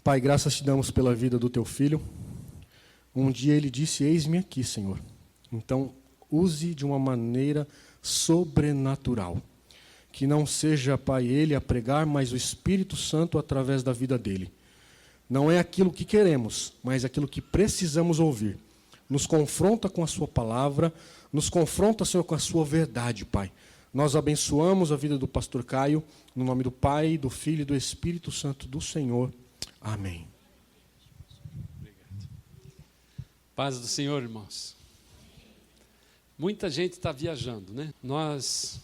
Pai, graças te damos pela vida do teu filho. Um dia ele disse: eis-me aqui, Senhor. Então, use de uma maneira sobrenatural. Que não seja, Pai, ele a pregar, mas o Espírito Santo através da vida dele. Não é aquilo que queremos, mas aquilo que precisamos ouvir. Nos confronta com a sua palavra, nos confronta, Senhor, com a sua verdade, Pai. Nós abençoamos a vida do pastor Caio, no nome do Pai, do Filho e do Espírito Santo do Senhor. Amém. Obrigado. Paz do Senhor, irmãos. Muita gente está viajando, né? Nós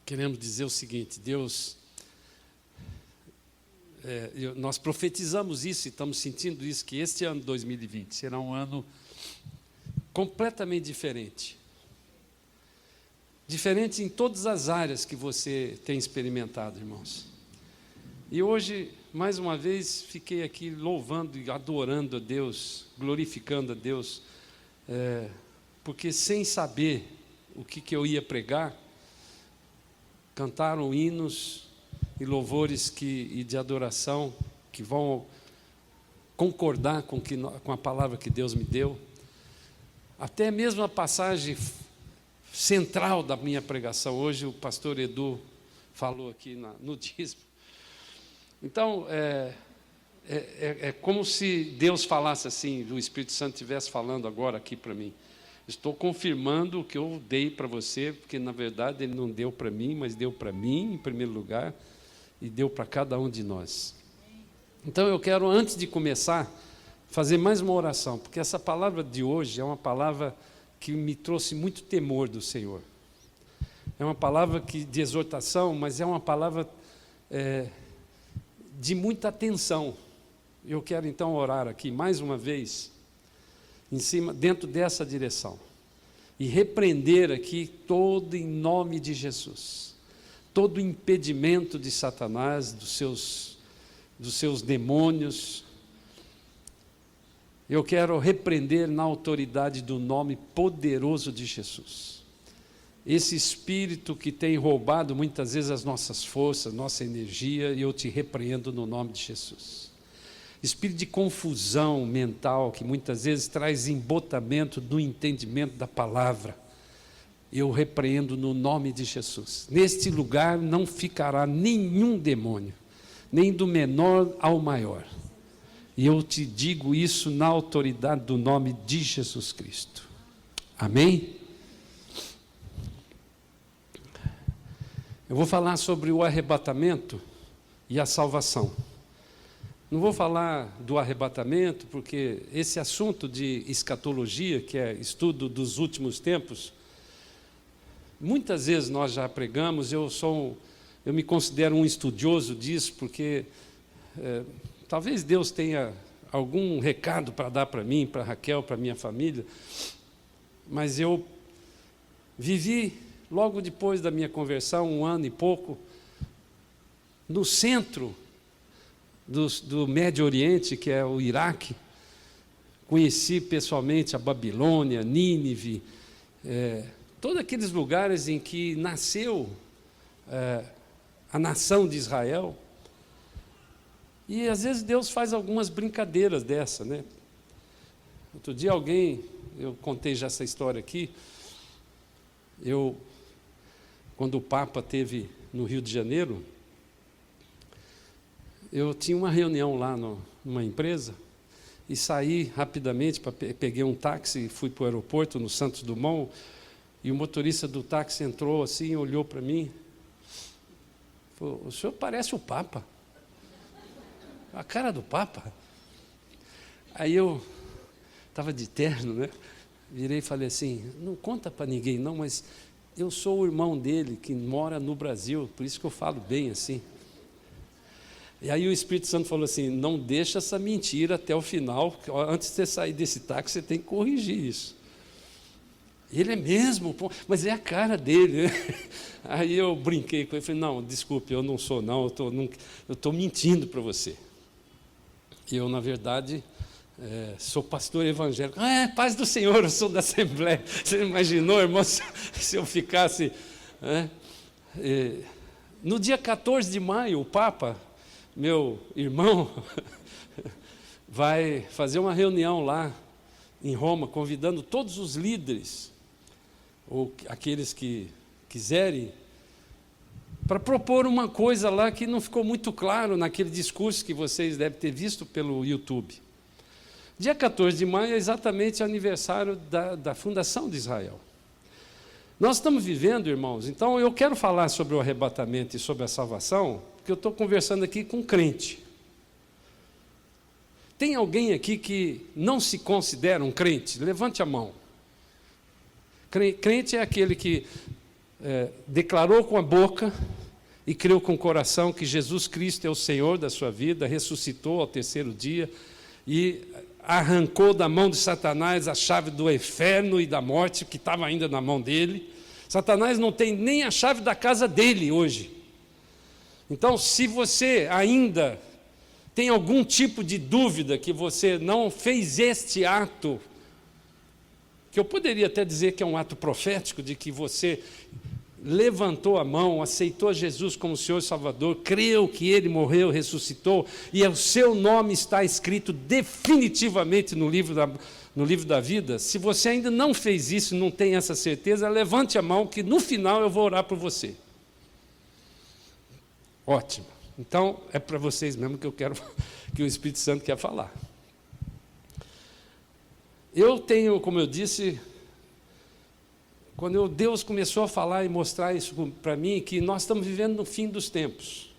queremos dizer o seguinte: Deus, nós profetizamos isso e estamos sentindo isso, que este ano 2020 será um ano completamente diferente. Diferente em todas as áreas que você tem experimentado, irmãos. E hoje, mais uma vez, fiquei aqui louvando e adorando a Deus, glorificando a Deus, porque sem saber o que eu ia pregar, cantaram hinos e louvores e de adoração que vão concordar com a palavra que Deus me deu. Até mesmo a passagem central da minha pregação, hoje o pastor Edu falou aqui no dízimo. Então, é como se Deus falasse assim, o Espírito Santo estivesse falando agora aqui para mim. Estou confirmando o que eu dei para você, porque na verdade Ele não deu para mim, mas deu para mim em primeiro lugar, e deu para cada um de nós. Então eu quero, antes de começar, fazer mais uma oração, porque essa palavra de hoje é uma palavra que me trouxe muito temor do Senhor. É uma palavra de exortação, mas é uma palavra de muita atenção. Eu quero então orar aqui mais uma vez, dentro dessa direção, e repreender aqui todo em nome de Jesus, todo impedimento de Satanás, dos seus demônios. Eu quero repreender na autoridade do nome poderoso de Jesus. Esse espírito que tem roubado muitas vezes as nossas forças, nossa energia, eu te repreendo no nome de Jesus. Espírito de confusão mental que muitas vezes traz embotamento do entendimento da palavra, eu repreendo no nome de Jesus. Neste lugar não ficará nenhum demônio, nem do menor ao maior. E eu te digo isso na autoridade do nome de Jesus Cristo. Amém? Eu vou falar sobre o arrebatamento e a salvação. Não vou falar do arrebatamento, porque esse assunto de escatologia, que é estudo dos últimos tempos, muitas vezes nós já pregamos. Eu me considero um estudioso disso, porque talvez Deus tenha algum recado para dar para mim, para Raquel, para minha família, mas eu vivi, logo depois da minha conversão, 1 ano e pouco, no centro do Médio Oriente, que é o Iraque. Conheci pessoalmente a Babilônia, Nínive, todos aqueles lugares em que nasceu a nação de Israel. E às vezes Deus faz algumas brincadeiras dessa, né? Outro dia eu contei já essa história aqui, quando o Papa esteve no Rio de Janeiro, eu tinha uma reunião lá numa empresa, e saí rapidamente, peguei um táxi e fui para o aeroporto, no Santos Dumont, e o motorista do táxi entrou assim, olhou para mim, falou: o senhor parece o Papa. A cara do Papa. Aí eu estava de terno, né? Virei e falei assim: não conta para ninguém não, mas eu sou o irmão dele que mora no Brasil, por isso que eu falo bem assim. E aí o Espírito Santo falou assim: não deixa essa mentira até o final, antes de você sair desse táxi, você tem que corrigir isso. Ele é mesmo, mas é a cara dele. Aí eu brinquei com ele, falei: não, desculpe, eu não sou não, eu estou mentindo para você. Eu, na verdade, sou pastor evangélico. Paz do Senhor, eu sou da Assembleia. Você imaginou, irmão, se eu ficasse... No dia 14 de maio, o Papa meu irmão vai fazer uma reunião lá em Roma, convidando todos os líderes, ou aqueles que quiserem, para propor uma coisa lá que não ficou muito claro naquele discurso que vocês devem ter visto pelo YouTube. Dia 14 de maio é exatamente o aniversário da fundação de Israel. Nós estamos vivendo, irmãos, então eu quero falar sobre o arrebatamento e sobre a salvação, porque eu estou conversando aqui com um crente. Tem alguém aqui que não se considera um crente? Levante a mão. Crente é aquele que declarou com a boca e creu com o coração que Jesus Cristo é o Senhor da sua vida, ressuscitou ao terceiro dia e arrancou da mão de Satanás a chave do inferno e da morte que estava ainda na mão dele. Satanás não tem nem a chave da casa dele hoje. Então, se você ainda tem algum tipo de dúvida que você não fez este ato, que eu poderia até dizer que é um ato profético, de que você levantou a mão, aceitou Jesus como Senhor e Salvador, creu que Ele morreu, ressuscitou, e o seu nome está escrito definitivamente no livro da vida, se você ainda não fez isso, não tem essa certeza, levante a mão que no final eu vou orar por você. Ótimo. Então, é para vocês mesmo que eu quero, que o Espírito Santo quer falar. Eu tenho, como eu disse, quando Deus começou a falar e mostrar isso para mim, que nós estamos vivendo no fim dos tempos.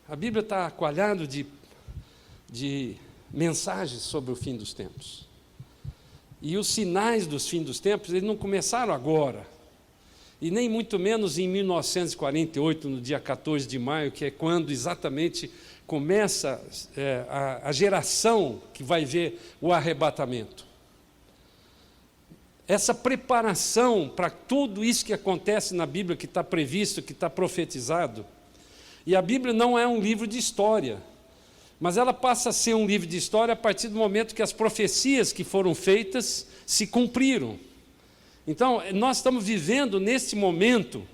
A Bíblia está coalhada de mensagens sobre o fim dos tempos. E os sinais dos fins dos tempos, eles não começaram agora. E nem muito menos em 1948, no dia 14 de maio, que é quando exatamente começa a geração que vai ver o arrebatamento. Essa preparação para tudo isso que acontece na Bíblia, que está previsto, que está profetizado. E a Bíblia não é um livro de história, mas ela passa a ser um livro de história a partir do momento que as profecias que foram feitas se cumpriram. Então, nós estamos vivendo, neste momento,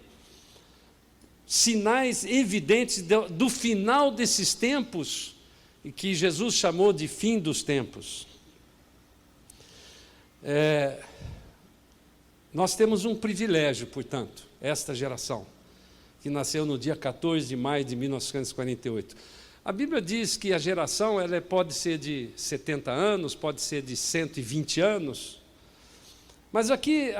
sinais evidentes do final desses tempos, que Jesus chamou de fim dos tempos. Nós temos um privilégio, portanto, esta geração, que nasceu no dia 14 de maio de 1948. A Bíblia diz que a geração ela pode ser de 70 anos, pode ser de 120 anos, mas aqui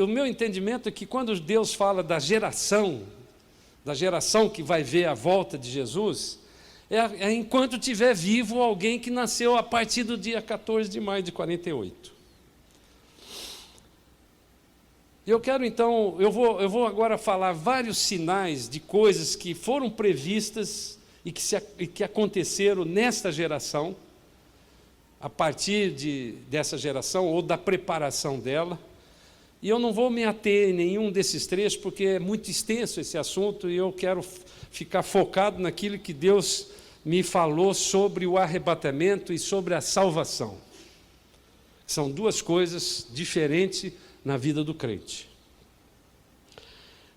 o meu entendimento é que quando Deus fala da geração que vai ver a volta de Jesus, é enquanto estiver vivo alguém que nasceu a partir do dia 14 de maio de 48. Eu quero então, eu vou agora falar vários sinais de coisas que foram previstas e que aconteceram nesta geração, a partir dessa geração ou da preparação dela. E eu não vou me ater em nenhum desses trechos, porque é muito extenso esse assunto e eu quero ficar focado naquilo que Deus me falou sobre o arrebatamento e sobre a salvação. São duas coisas diferentes na vida do crente.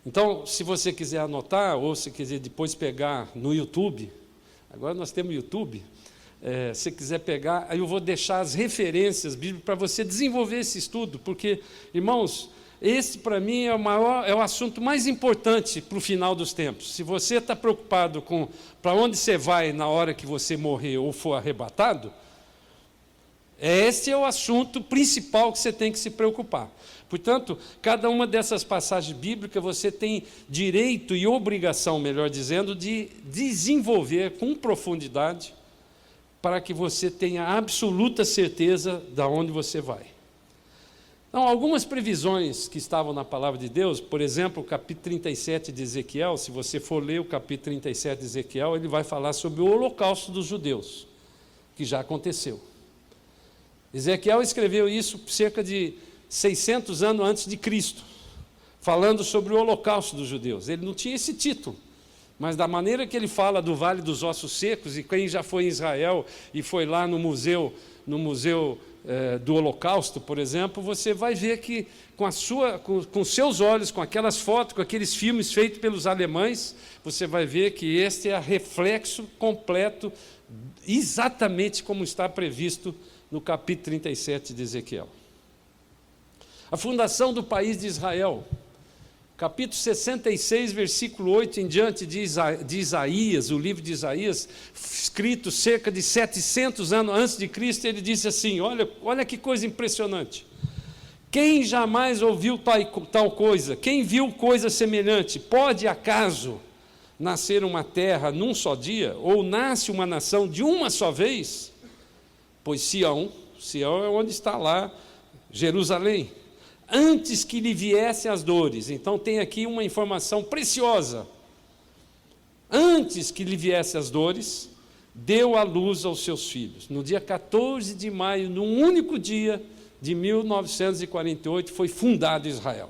Então, se você quiser anotar, ou se quiser depois pegar no YouTube, agora nós temos YouTube, se quiser pegar, aí eu vou deixar as referências bíblicas para você desenvolver esse estudo, porque, irmãos, esse para mim é o assunto mais importante para o final dos tempos. Se você está preocupado com para onde você vai na hora que você morrer ou for arrebatado, esse é o assunto principal que você tem que se preocupar. Portanto, cada uma dessas passagens bíblicas você tem direito e obrigação, melhor dizendo, de desenvolver com profundidade para que você tenha absoluta certeza de onde você vai. Então, algumas previsões que estavam na palavra de Deus, por exemplo, o capítulo 37 de Ezequiel, se você for ler o capítulo 37 de Ezequiel, ele vai falar sobre o holocausto dos judeus, que já aconteceu. Ezequiel escreveu isso cerca de 600 anos antes de Cristo, falando sobre o holocausto dos judeus. Ele não tinha esse título, mas da maneira que ele fala do Vale dos Ossos Secos, e quem já foi em Israel e foi lá no museu do Holocausto, por exemplo, você vai ver que com seus olhos, com aquelas fotos, com aqueles filmes feitos pelos alemães, você vai ver que este é o reflexo completo, exatamente como está previsto no capítulo 37 de Ezequiel. A fundação do país de Israel, capítulo 66, versículo 8 em diante de Isaías, o livro de Isaías, escrito cerca de 700 anos antes de Cristo, ele disse assim, olha que coisa impressionante. Quem jamais ouviu tal coisa? Quem viu coisa semelhante? Pode acaso nascer uma terra num só dia? Ou nasce uma nação de uma só vez? Pois Sião é onde está lá Jerusalém. Antes que lhe viessem as dores. Então tem aqui uma informação preciosa. Antes que lhe viessem as dores, deu à luz aos seus filhos. No dia 14 de maio, num único dia de 1948, foi fundado Israel.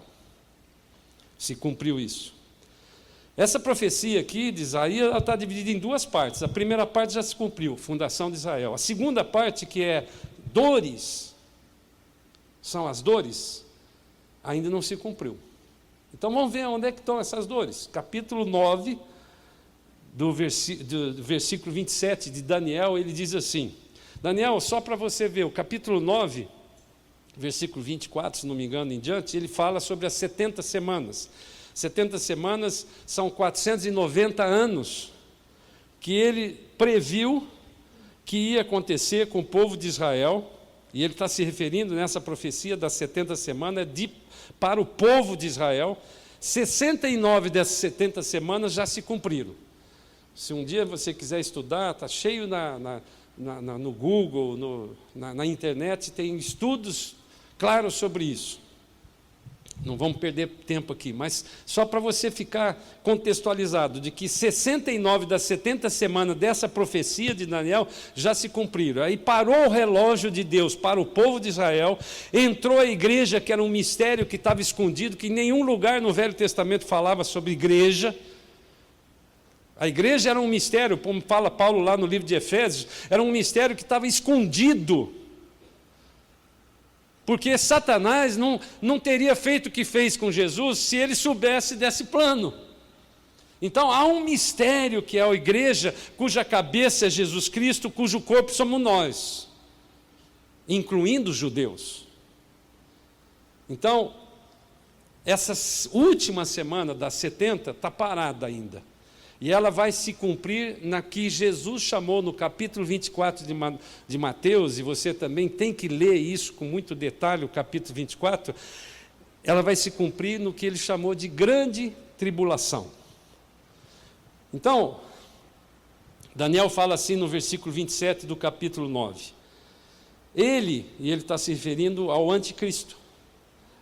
Se cumpriu isso. Essa profecia aqui de Isaías está dividida em duas partes. A primeira parte já se cumpriu, fundação de Israel. A segunda parte, que é dores, são as dores, ainda não se cumpriu. Então vamos ver onde é que estão essas dores. Capítulo 9, do versículo 27 de Daniel, ele diz assim, Daniel, só para você ver, o capítulo 9, versículo 24, se não me engano, em diante, ele fala sobre as 70 semanas. 70 semanas são 490 anos que ele previu que ia acontecer com o povo de Israel, e ele está se referindo nessa profecia das 70 semanas para o povo de Israel. 69 dessas 70 semanas já se cumpriram. Se um dia você quiser estudar, está cheio no Google, na internet, tem estudos claros sobre isso. Não vamos perder tempo aqui, mas só para você ficar contextualizado de que 69 das 70 semanas dessa profecia de Daniel já se cumpriram. Aí parou o relógio de Deus para o povo de Israel, entrou a igreja, que era um mistério que estava escondido, que em nenhum lugar no Velho Testamento falava sobre igreja. A igreja era um mistério, como fala Paulo lá no livro de Efésios, era um mistério que estava escondido. Porque Satanás não teria feito o que fez com Jesus se ele soubesse desse plano. Então há um mistério que é a igreja, cuja cabeça é Jesus Cristo, cujo corpo somos nós, incluindo os judeus. Então, essa última semana das 70 está parada ainda. E ela vai se cumprir na que Jesus chamou no capítulo 24 de Mateus, e você também tem que ler isso com muito detalhe, o capítulo 24, ela vai se cumprir no que ele chamou de grande tribulação. Então, Daniel fala assim no versículo 27 do capítulo 9. Ele está se referindo ao anticristo,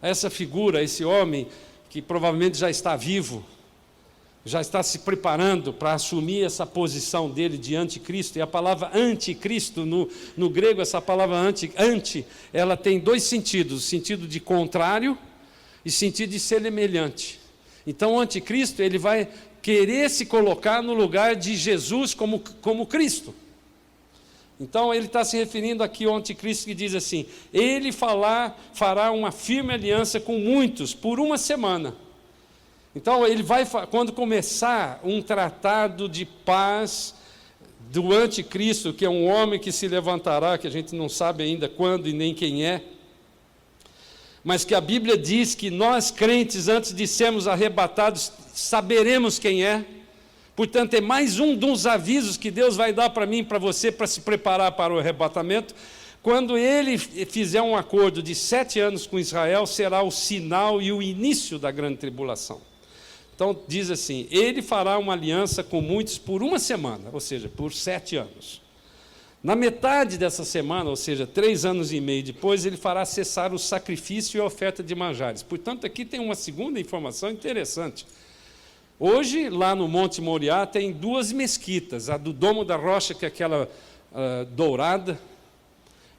a essa figura, a esse homem que provavelmente já está vivo, já está se preparando para assumir essa posição dele de anticristo. E a palavra anticristo, no grego, essa palavra anti, ela tem dois sentidos, o sentido de contrário e sentido de semelhante. Então o anticristo, ele vai querer se colocar no lugar de Jesus como Cristo. Então ele está se referindo aqui ao anticristo, que diz assim, ele fará uma firme aliança com muitos por uma semana. Então ele vai, quando começar um tratado de paz do anticristo, que é um homem que se levantará, que a gente não sabe ainda quando e nem quem é, mas que a Bíblia diz que nós crentes, antes de sermos arrebatados, saberemos quem é. Portanto, é mais um dos avisos que Deus vai dar para mim e para você, para se preparar para o arrebatamento. Quando ele fizer um acordo de 7 anos com Israel, será o sinal e o início da grande tribulação. Então, diz assim, ele fará uma aliança com muitos por uma semana, ou seja, por 7 anos. Na metade dessa semana, ou seja, 3 anos e meio depois, ele fará cessar o sacrifício e a oferta de manjares. Portanto, aqui tem uma segunda informação interessante. Hoje, lá no Monte Moriá, tem 2 mesquitas, a do Domo da Rocha, que é aquela dourada,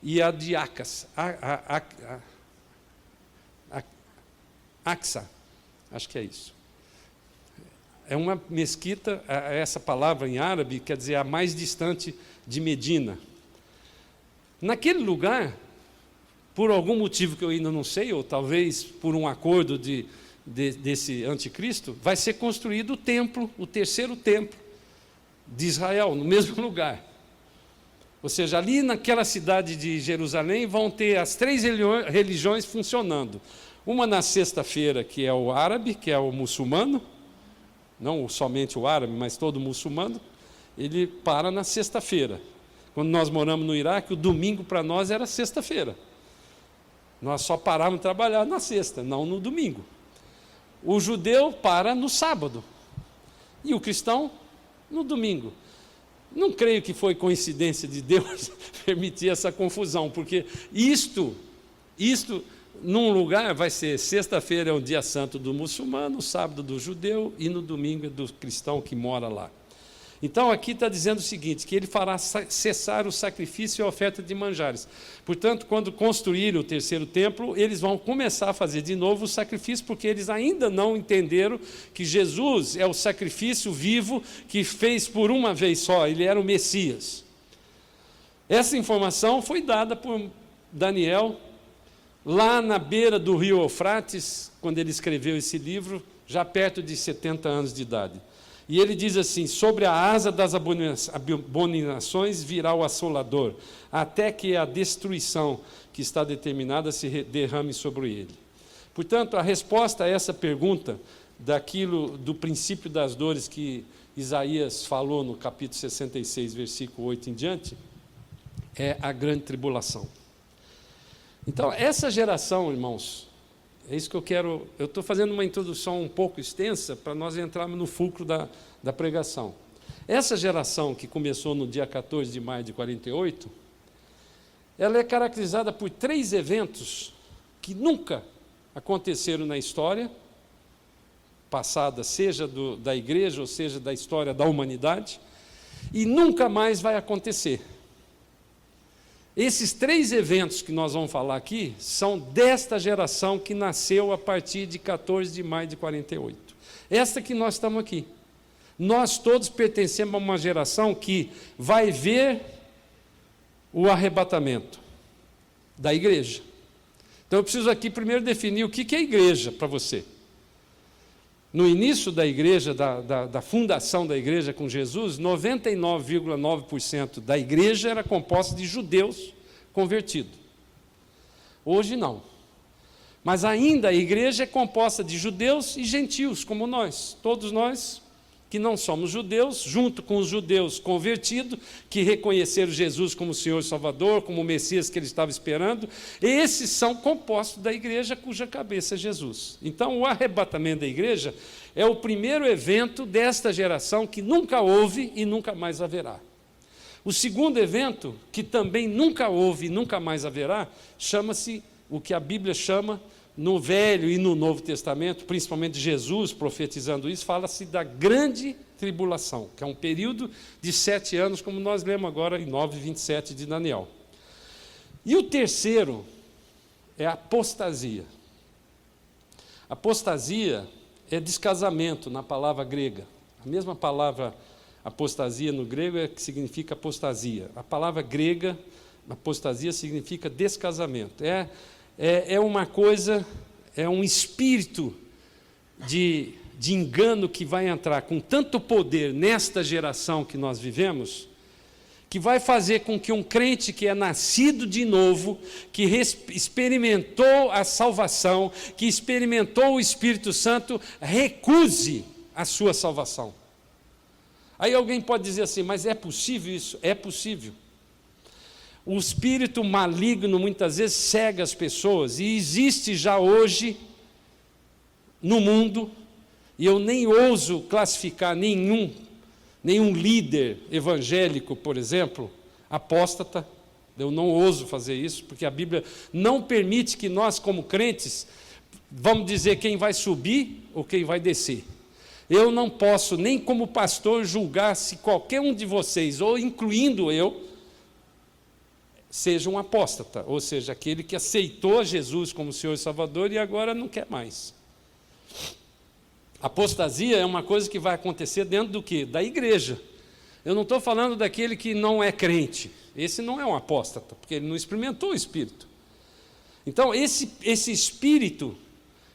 e a de Aqsa, acho que é isso. É uma mesquita, essa palavra em árabe quer dizer a mais distante de Medina. Naquele lugar, por algum motivo que eu ainda não sei, ou talvez por um acordo desse anticristo, vai ser construído o templo, o terceiro templo de Israel, no mesmo lugar. Ou seja, ali naquela cidade de Jerusalém vão ter as 3 religiões funcionando. Uma na sexta-feira, que é o árabe, que é o muçulmano, não somente o árabe, mas todo muçulmano, ele para na sexta-feira. Quando nós moramos no Iraque, o domingo para nós era sexta-feira. Nós só parávamos de trabalhar na sexta, não no domingo. O judeu para no sábado e o cristão no domingo. Não creio que foi coincidência de Deus permitir essa confusão, porque isto num lugar vai ser sexta-feira é o dia santo do muçulmano, sábado do judeu e no domingo é do cristão que mora lá. Então aqui está dizendo o seguinte, que ele fará cessar o sacrifício e a oferta de manjares. Portanto, quando construírem o terceiro templo, eles vão começar a fazer de novo o sacrifício, porque eles ainda não entenderam que Jesus é o sacrifício vivo que fez por uma vez só, ele era o Messias. Essa informação foi dada por Daniel, lá na beira do rio Eufrates, quando ele escreveu esse livro, já perto de 70 anos de idade. E ele diz assim, sobre a asa das abominações virá o assolador, até que a destruição que está determinada se derrame sobre ele. Portanto, a resposta a essa pergunta, do princípio das dores que Isaías falou no capítulo 66, versículo 8 em diante, é a grande tribulação. Então, essa geração, irmãos, é isso que eu quero. Eu estou fazendo uma introdução um pouco extensa para nós entrarmos no fulcro da pregação. Essa geração que começou no dia 14 de maio de 48, ela é caracterizada por 3 eventos que nunca aconteceram na história passada, seja da igreja ou seja da história da humanidade, e nunca mais vai acontecer. Esses 3 eventos que nós vamos falar aqui são desta geração que nasceu a partir de 14 de maio de 48. Esta que nós estamos aqui. Nós todos pertencemos a uma geração que vai ver o arrebatamento da igreja. Então eu preciso aqui primeiro definir o que é igreja para você. No início da igreja, da fundação da igreja com Jesus, 99,9% da igreja era composta de judeus convertidos. Hoje não. Mas ainda a igreja é composta de judeus e gentios, como nós. Todos nós que não somos judeus, junto com os judeus convertidos, que reconheceram Jesus como Senhor e Salvador, como o Messias que ele estava esperando, esses são compostos da igreja cuja cabeça é Jesus. Então, o arrebatamento da igreja é o primeiro evento desta geração que nunca houve e nunca mais haverá. O segundo evento, que também nunca houve e nunca mais haverá, chama-se, o que a Bíblia chama, no Velho e no Novo Testamento, principalmente Jesus profetizando isso, fala-se da grande tribulação, que é um período de 7 anos, como nós lemos agora em 9:27 de Daniel. E o terceiro é a apostasia. Apostasia é descasamento na palavra grega. A mesma palavra apostasia no grego é que significa apostasia. A palavra grega, apostasia, significa descasamento. É uma coisa, é um espírito de engano que vai entrar com tanto poder nesta geração que nós vivemos, que vai fazer com que um crente que é nascido de novo, que experimentou a salvação, que experimentou o Espírito Santo, recuse a sua salvação. Aí alguém pode dizer assim, mas é possível isso? É possível. O espírito maligno muitas vezes cega as pessoas, e existe já hoje no mundo, e eu nem ouso classificar nenhum líder evangélico, por exemplo, apóstata. Eu não ouso fazer isso, porque a Bíblia não permite que nós, como crentes, vamos dizer quem vai subir ou quem vai descer. Eu não posso, nem como pastor, julgar se qualquer um de vocês, ou incluindo eu, seja um apóstata, ou seja, aquele que aceitou Jesus como Senhor e Salvador e agora não quer mais. Apostasia é uma coisa que vai acontecer dentro do quê? Da igreja. Eu não estou falando daquele que não é crente. Esse não é um apóstata, porque ele não experimentou o Espírito. Então, esse espírito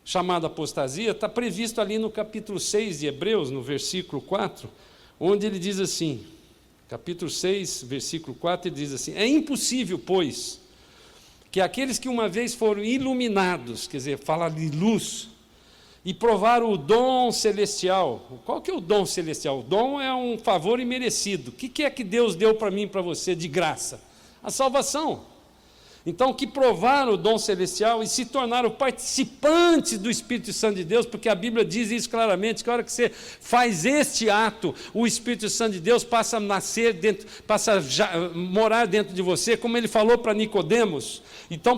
chamado apostasia está previsto ali no capítulo 6 de Hebreus, no versículo 4, onde ele diz assim, capítulo 6, versículo 4, ele diz assim: é impossível, pois, que aqueles que uma vez foram iluminados, quer dizer, fala de luz, e provaram o dom celestial. Qual que é o dom celestial? O dom é um favor imerecido. O que é que Deus deu para mim e para você de graça? A salvação. Então, que provaram o dom celestial e se tornaram participantes do Espírito Santo de Deus, porque a Bíblia diz isso claramente, que a hora que você faz este ato, o Espírito Santo de Deus passa a nascer dentro, passa a morar dentro de você, como ele falou para Nicodemos. Então,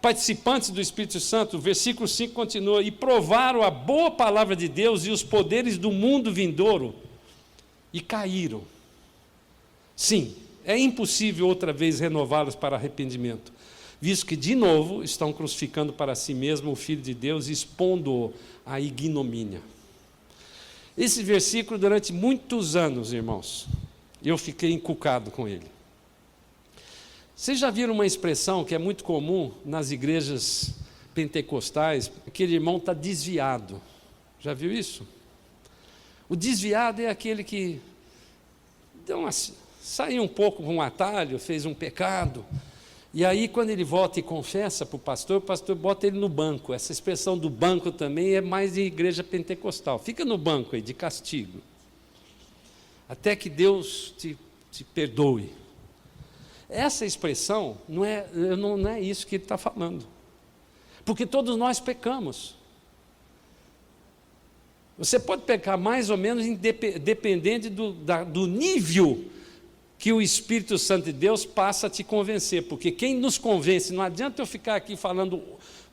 participantes do Espírito Santo, o versículo 5 continua: e provaram a boa palavra de Deus e os poderes do mundo vindouro, e caíram. Sim, é impossível outra vez renová-los para arrependimento, visto que, de novo, estão crucificando para si mesmo o Filho de Deus, expondo-o à ignomínia. Esse versículo, durante muitos anos, irmãos, eu fiquei encucado com ele. Vocês já viram uma expressão que é muito comum nas igrejas pentecostais? Aquele irmão está desviado. Já viu isso? O desviado é aquele que saiu um pouco com um atalho, fez um pecado, e aí quando ele volta e confessa para o pastor bota ele no banco. Essa expressão do banco também é mais de igreja pentecostal. Fica no banco aí, de castigo, até que Deus te perdoe. Essa expressão não é isso que ele está falando, porque todos nós pecamos. Você pode pecar mais ou menos dependente do nível que o Espírito Santo de Deus passa a te convencer, porque quem nos convence, não adianta eu ficar aqui falando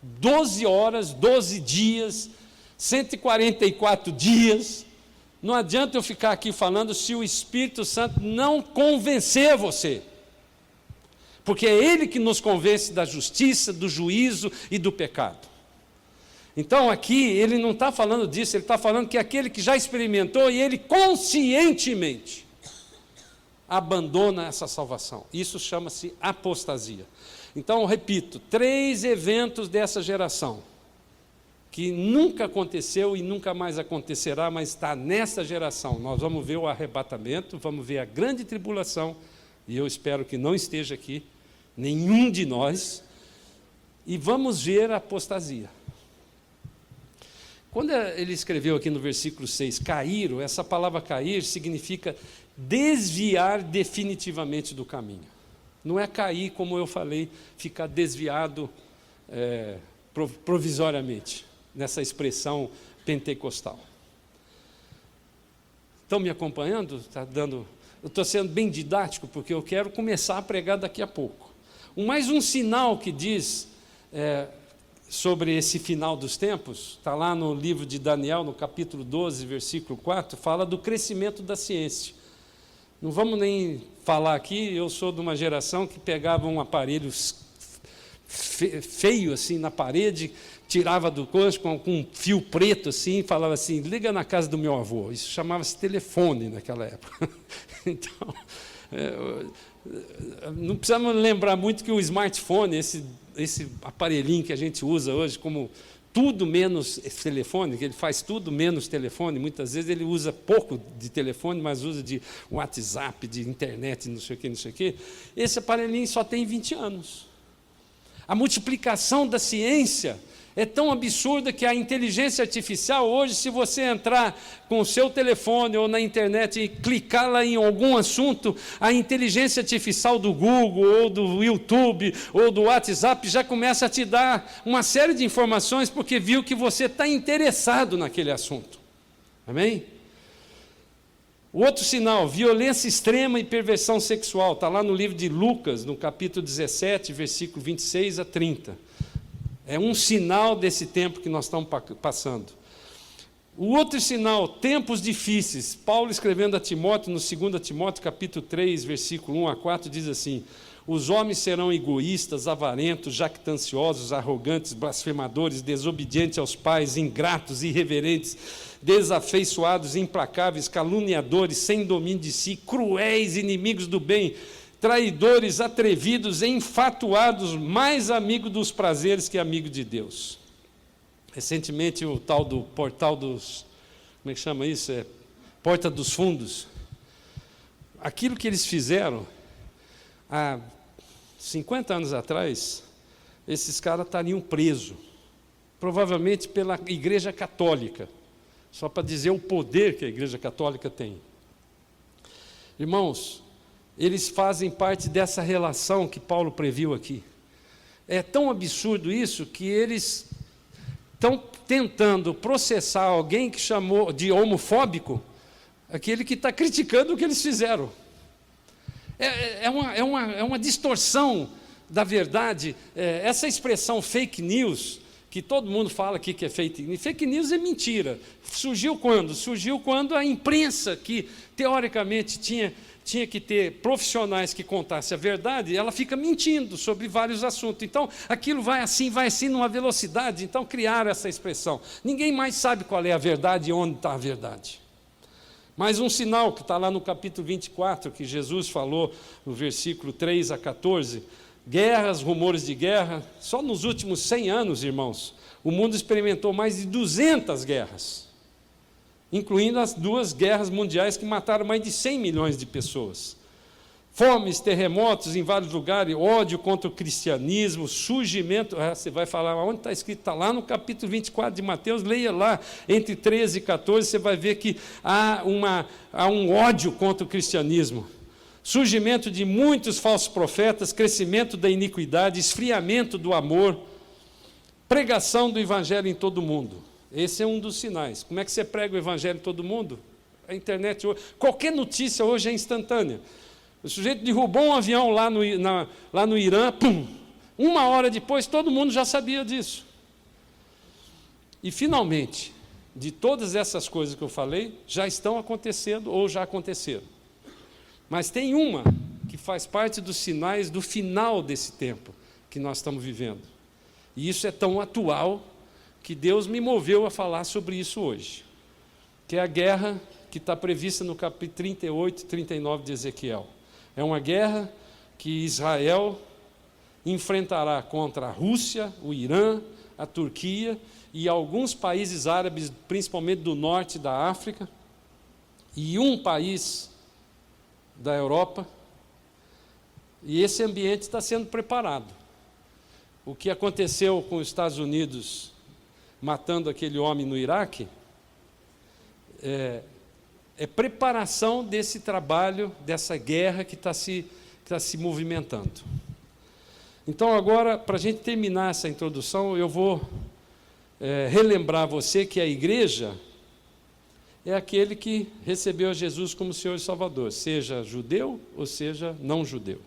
12 horas, 12 dias, 144 dias, não adianta eu ficar aqui falando se o Espírito Santo não convencer você, porque é Ele que nos convence da justiça, do juízo e do pecado. Então aqui ele não está falando disso, ele está falando que aquele que já experimentou e ele conscientemente abandona essa salvação. Isso chama-se apostasia. Então, repito, 3 eventos dessa geração, que nunca aconteceu e nunca mais acontecerá, mas está nessa geração. Nós vamos ver o arrebatamento, vamos ver a grande tribulação, e eu espero que não esteja aqui, nenhum de nós, e vamos ver a apostasia. Quando ele escreveu aqui no versículo 6, caíram, essa palavra cair significa desviar definitivamente do caminho. Não é cair, como eu falei, ficar desviado provisoriamente, nessa expressão pentecostal. Estão me acompanhando? Eu estou sendo bem didático, porque eu quero começar a pregar daqui a pouco. Mais um sinal que diz sobre esse final dos tempos, está lá no livro de Daniel, no capítulo 12, versículo 4, fala do crescimento da ciência. Não vamos nem falar aqui, eu sou de uma geração que pegava um aparelho feio assim na parede, tirava do coxo com um fio preto assim, e falava assim: liga na casa do meu avô. Isso chamava-se telefone naquela época. Então, não precisamos lembrar muito que o smartphone, esse aparelhinho que a gente usa hoje como tudo menos telefone, que ele faz tudo menos telefone, muitas vezes ele usa pouco de telefone, mas usa de WhatsApp, de internet, não sei o quê. Esse aparelhinho só tem 20 anos. A multiplicação da ciência é tão absurda que a inteligência artificial hoje, se você entrar com o seu telefone ou na internet e clicar lá em algum assunto, a inteligência artificial do Google ou do YouTube ou do WhatsApp já começa a te dar uma série de informações porque viu que você está interessado naquele assunto. Amém? O outro sinal, violência extrema e perversão sexual, está lá no livro de Lucas, no capítulo 17, versículo 26 a 30. É um sinal desse tempo que nós estamos passando. O outro sinal, tempos difíceis. Paulo escrevendo a Timóteo, no 2 Timóteo, capítulo 3, versículo 1 a 4, diz assim: os homens serão egoístas, avarentos, jactanciosos, arrogantes, blasfemadores, desobedientes aos pais, ingratos, irreverentes, desafeiçoados, implacáveis, caluniadores, sem domínio de si, cruéis, inimigos do bem, traidores, atrevidos, enfatuados, mais amigo dos prazeres que amigo de Deus. Recentemente, o tal do portal dos... Como é que chama isso? Porta dos Fundos. Aquilo que eles fizeram, há 50 anos atrás, esses caras estariam presos, provavelmente pela Igreja Católica, só para dizer o poder que a Igreja Católica tem. Irmãos, eles fazem parte dessa relação que Paulo previu aqui. É tão absurdo isso que eles estão tentando processar alguém que chamou de homofóbico, aquele que está criticando o que eles fizeram. É uma distorção da verdade. Essa expressão fake news, que todo mundo fala aqui que é fake news. Fake news é mentira. Surgiu quando? Surgiu quando a imprensa, que teoricamente tinha que ter profissionais que contassem a verdade, ela fica mentindo sobre vários assuntos. Então, aquilo vai assim, numa velocidade. Então, criaram essa expressão. Ninguém mais sabe qual é a verdade e onde está a verdade. Mais um sinal que está lá no capítulo 24, que Jesus falou, no versículo 3 a 14, guerras, rumores de guerra. Só nos últimos 100 anos, irmãos, o mundo experimentou mais de 200 guerras, incluindo as 2 guerras mundiais que mataram mais de 100 milhões de pessoas. Fomes, terremotos em vários lugares, ódio contra o cristianismo, surgimento... você vai falar, onde está escrito? Está lá no capítulo 24 de Mateus, leia lá, entre 13 e 14, você vai ver que há um ódio contra o cristianismo. Surgimento de muitos falsos profetas, crescimento da iniquidade, esfriamento do amor, pregação do evangelho em todo o mundo. Esse é um dos sinais. Como é que você prega o evangelho em todo mundo? A internet hoje, qualquer notícia hoje é instantânea. O sujeito derrubou um avião lá no Irã, pum, 1 hora depois todo mundo já sabia disso. E finalmente, de todas essas coisas que eu falei, já estão acontecendo ou já aconteceram. Mas tem uma que faz parte dos sinais do final desse tempo que nós estamos vivendo. E isso é tão atual que Deus me moveu a falar sobre isso hoje, que é a guerra que está prevista no capítulo 38 e 39 de Ezequiel. É uma guerra que Israel enfrentará contra a Rússia, o Irã, a Turquia e alguns países árabes, principalmente do norte da África, e um país da Europa, e esse ambiente está sendo preparado. O que aconteceu com os Estados Unidos matando aquele homem no Iraque é preparação desse trabalho, dessa guerra que está se movimentando. Então, agora, para a gente terminar essa introdução, eu vou relembrar você que a igreja é aquele que recebeu a Jesus como Senhor e Salvador, seja judeu ou seja não judeu.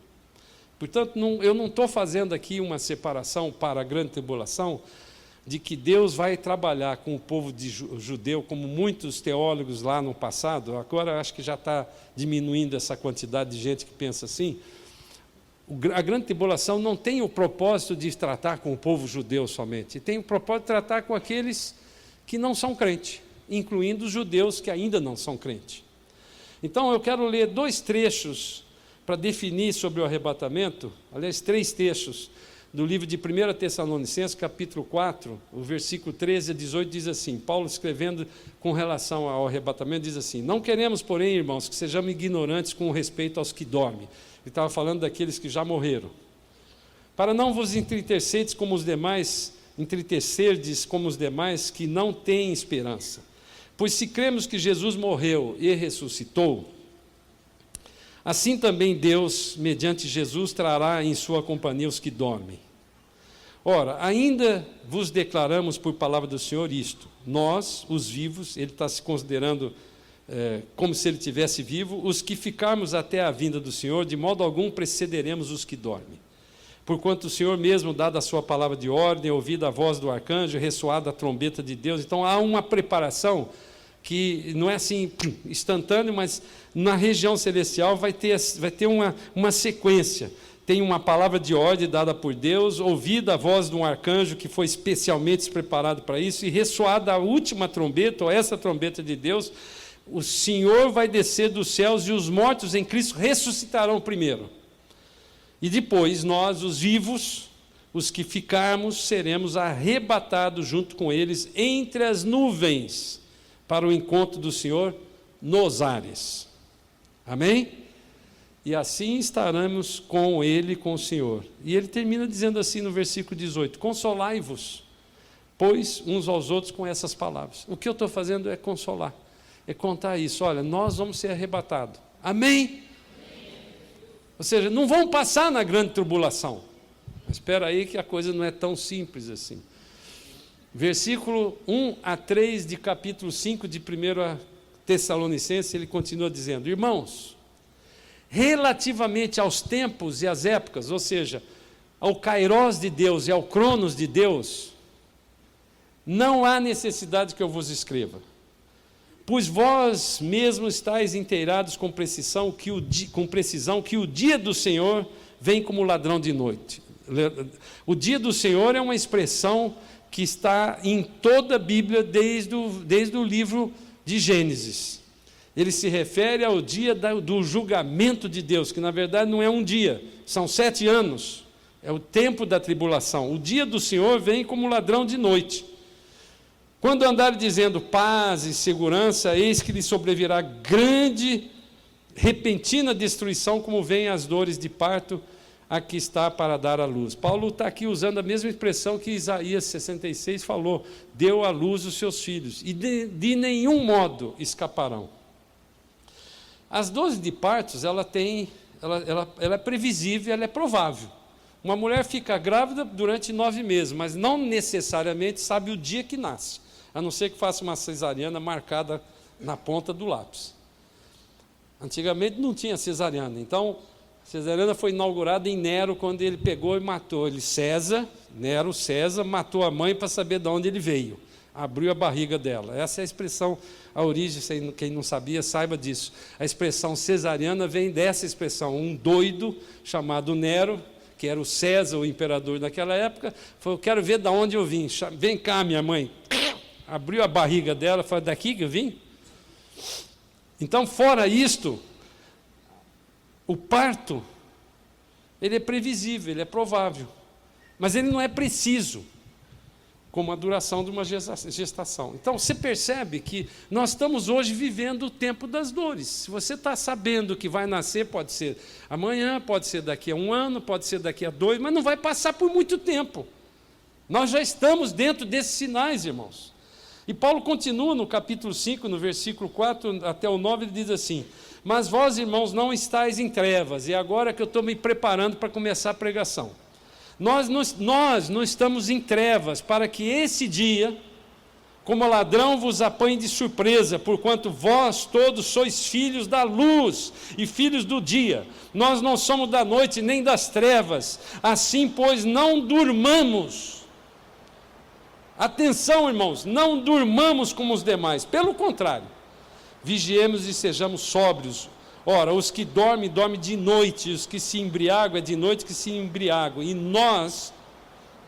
Portanto, eu não estou fazendo aqui uma separação para a grande tribulação, de que Deus vai trabalhar com o povo judeu, como muitos teólogos lá no passado. Agora acho que já está diminuindo essa quantidade de gente que pensa assim. A grande tribulação não tem o propósito de tratar com o povo judeu somente, tem o propósito de tratar com aqueles que não são crentes, incluindo os judeus que ainda não são crentes. Então eu quero ler 2 trechos para definir sobre o arrebatamento, aliás, 3 trechos, do livro de 1 Tessalonicenses, capítulo 4, o versículo 13 a 18, diz assim, Paulo escrevendo com relação ao arrebatamento, diz assim, não queremos, porém, irmãos, que sejamos ignorantes com respeito aos que dormem. Ele estava falando daqueles que já morreram. Para não vos entristecerdes como os demais que não têm esperança. Pois se cremos que Jesus morreu e ressuscitou, assim também Deus, mediante Jesus, trará em sua companhia os que dormem. Ora, ainda vos declaramos por palavra do Senhor isto, nós, os vivos, ele está se considerando como se ele estivesse vivo, os que ficarmos até a vinda do Senhor, de modo algum precederemos os que dormem. Porquanto o Senhor mesmo, dada a sua palavra de ordem, ouvida a voz do arcanjo, ressoada a trombeta de Deus, então há uma preparação que não é assim instantâneo, mas na região celestial vai ter uma sequência. Tem uma palavra de ordem dada por Deus, ouvida a voz de um arcanjo que foi especialmente preparado para isso, e ressoada a última trombeta, ou essa trombeta de Deus, o Senhor vai descer dos céus e os mortos em Cristo ressuscitarão primeiro. E depois nós, os vivos, os que ficarmos, seremos arrebatados junto com eles entre as nuvens para o encontro do Senhor nos ares. Amém? E assim estaremos com ele, com o Senhor. E ele termina dizendo assim no versículo 18: consolai-vos, pois, uns aos outros com essas palavras. O que eu estou fazendo é consolar, é contar isso. Olha, nós vamos ser arrebatados. Amém? Ou seja, não vão passar na grande tribulação. Mas espera aí que a coisa não é tão simples assim. Versículo 1 a 3 de capítulo 5 de 1 Tessalonicenses, ele continua dizendo: irmãos, relativamente aos tempos e às épocas, ou seja, ao Kairos de Deus e ao Cronos de Deus, não há necessidade que eu vos escreva, pois vós mesmos estáis inteirados com precisão que o dia do Senhor vem como ladrão de noite. O dia do Senhor é uma expressão que está em toda a Bíblia desde o livro de Gênesis. Ele se refere ao dia do julgamento de Deus, que na verdade não é um dia, são 7 anos, é o tempo da tribulação. O dia do Senhor vem como ladrão de noite. Quando andarem dizendo paz e segurança, eis que lhe sobrevirá grande, repentina destruição, como vêm as dores de parto a que está para dar à luz. Paulo está aqui usando a mesma expressão que Isaías 66 falou: deu à luz os seus filhos, e de nenhum modo escaparão. As dores de partos, ela é previsível, ela é provável. Uma mulher fica grávida durante 9 meses, mas não necessariamente sabe o dia que nasce, a não ser que faça uma cesariana marcada na ponta do lápis. Antigamente não tinha cesariana, então a cesariana foi inaugurada em Nero, quando ele pegou e matou. Nero César, matou a mãe para saber de onde ele veio. Abriu a barriga dela. Essa é a expressão, a origem, quem não sabia, saiba disso. A expressão cesariana vem dessa expressão. Um doido chamado Nero, que era o César, o imperador daquela época, falou: eu quero ver de onde eu vim. Vem cá, minha mãe. Abriu a barriga dela, falou: daqui que eu vim? Então, fora isto, o parto, ele é previsível, ele é provável, mas ele não é preciso, como a duração de uma gestação. Então, você percebe que nós estamos hoje vivendo o tempo das dores. Se você está sabendo que vai nascer, pode ser amanhã, pode ser daqui a 1 ano, pode ser daqui a 2, mas não vai passar por muito tempo. Nós já estamos dentro desses sinais, irmãos. E Paulo continua no capítulo 5, no versículo 4 até o 9, ele diz assim: mas vós, irmãos, não estáis em trevas, e agora que eu estou me preparando para começar a pregação. Nós não estamos em trevas, para que esse dia, como ladrão, vos apanhe de surpresa, porquanto vós todos sois filhos da luz e filhos do dia. Nós não somos da noite nem das trevas, assim, pois, não durmamos. Atenção, irmãos, não durmamos como os demais, pelo contrário, vigiemos e sejamos sóbrios. Ora, os que dormem, dormem de noite, os que se embriagam, é de noite que se embriagam. E nós,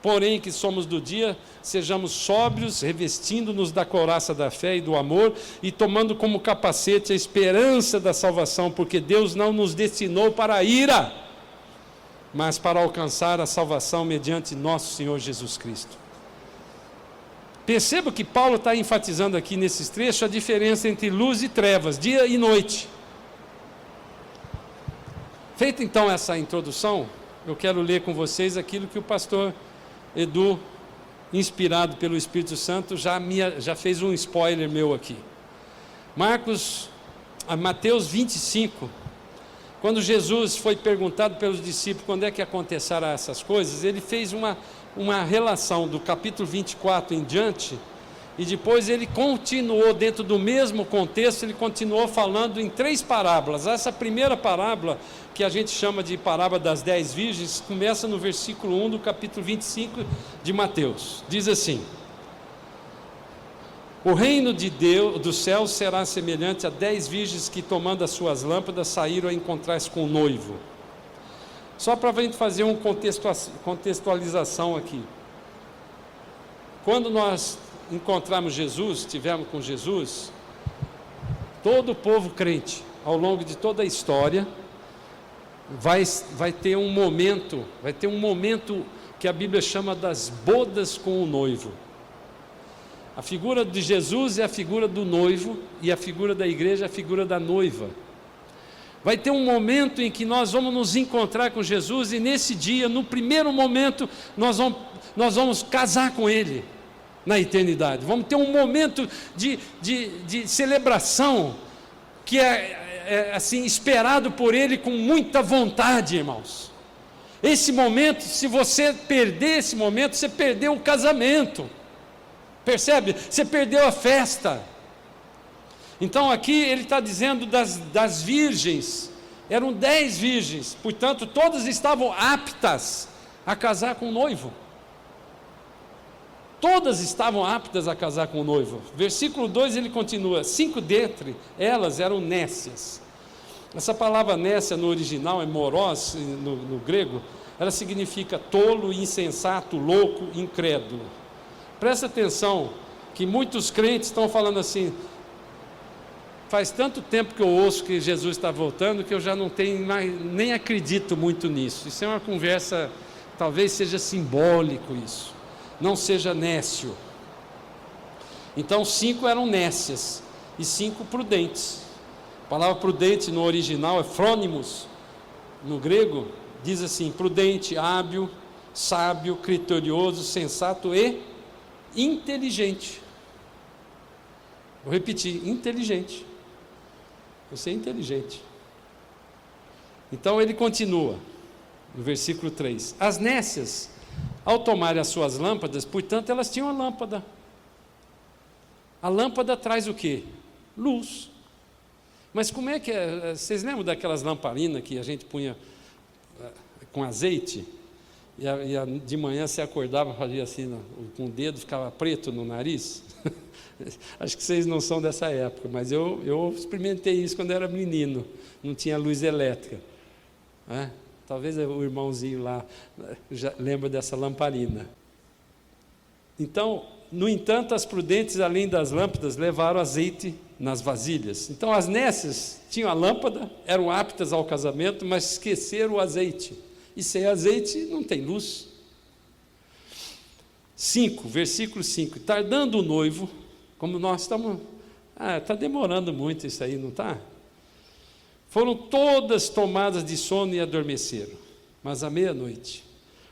porém, que somos do dia, sejamos sóbrios, revestindo-nos da couraça da fé e do amor, e tomando como capacete a esperança da salvação, porque Deus não nos destinou para a ira, mas para alcançar a salvação mediante nosso Senhor Jesus Cristo. Perceba que Paulo está enfatizando aqui nesses trechos a diferença entre luz e trevas, dia e noite. Feita então essa introdução, eu quero ler com vocês aquilo que o pastor Edu, inspirado pelo Espírito Santo, já fez um spoiler meu aqui. Mateus 25, quando Jesus foi perguntado pelos discípulos quando é que acontecerá essas coisas, ele fez uma relação do capítulo 24 em diante, e depois ele continuou, dentro do mesmo contexto, ele continuou falando em 3 parábolas. Essa primeira parábola, que a gente chama de parábola das 10 virgens, começa no versículo 1 do capítulo 25 de Mateus. Diz assim: o reino de Deus, do céu, será semelhante a 10 virgens que, tomando as suas lâmpadas, saíram a encontrar-se com o noivo. Só para a gente fazer uma contextualização aqui. Quando nós encontramos Jesus, estivemos com Jesus, todo o povo crente, ao longo de toda a história, vai ter um momento que a Bíblia chama das bodas com o noivo. A figura de Jesus é a figura do noivo e a figura da igreja é a figura da noiva. Vai ter um momento em que nós vamos nos encontrar com Jesus e nesse dia, no primeiro momento, nós vamos casar com Ele na eternidade. Vamos ter um momento de celebração que é assim, esperado por Ele com muita vontade, irmãos. Esse momento, se você perder esse momento, você perdeu o casamento. Percebe? Você perdeu a festa. Então aqui ele está dizendo das virgens, eram 10 virgens, portanto todas estavam aptas a casar com o noivo. Todas estavam aptas a casar com o noivo. Versículo 2 ele continua: 5 dentre elas eram nécias. Essa palavra nécia no original é moros, no grego, ela significa tolo, insensato, louco, incrédulo. Presta atenção que muitos crentes estão falando assim: faz tanto tempo que eu ouço que Jesus está voltando que eu já não tenho mais, nem acredito muito nisso. Isso é uma conversa, talvez seja simbólico isso, não seja nécio. Então 5 eram nécias e 5 prudentes. A palavra prudente no original é frônimos, no grego diz assim: prudente, hábil, sábio, criterioso, sensato e inteligente. Vou repetir: inteligente. Você é inteligente. Então ele continua no versículo 3: as nécias, ao tomarem as suas lâmpadas, portanto elas tinham a lâmpada. A lâmpada traz o quê? Luz. Mas como é que é? Vocês lembram daquelas lamparinas que a gente punha com azeite? De manhã você acordava, fazia assim com o dedo, ficava preto no nariz. Acho que vocês não são dessa época, mas eu experimentei isso quando era menino, não tinha luz elétrica. Talvez o irmãozinho lá já lembra dessa lamparina. Então, no entanto, as prudentes, além das lâmpadas, levaram azeite nas vasilhas. Então as nécias tinham a lâmpada, eram aptas ao casamento, mas esqueceram o azeite. E sem azeite não tem luz. 5, versículo 5: tardando o noivo, como nós estamos, está demorando muito isso aí, não está? Foram todas tomadas de sono e adormeceram. Mas à meia-noite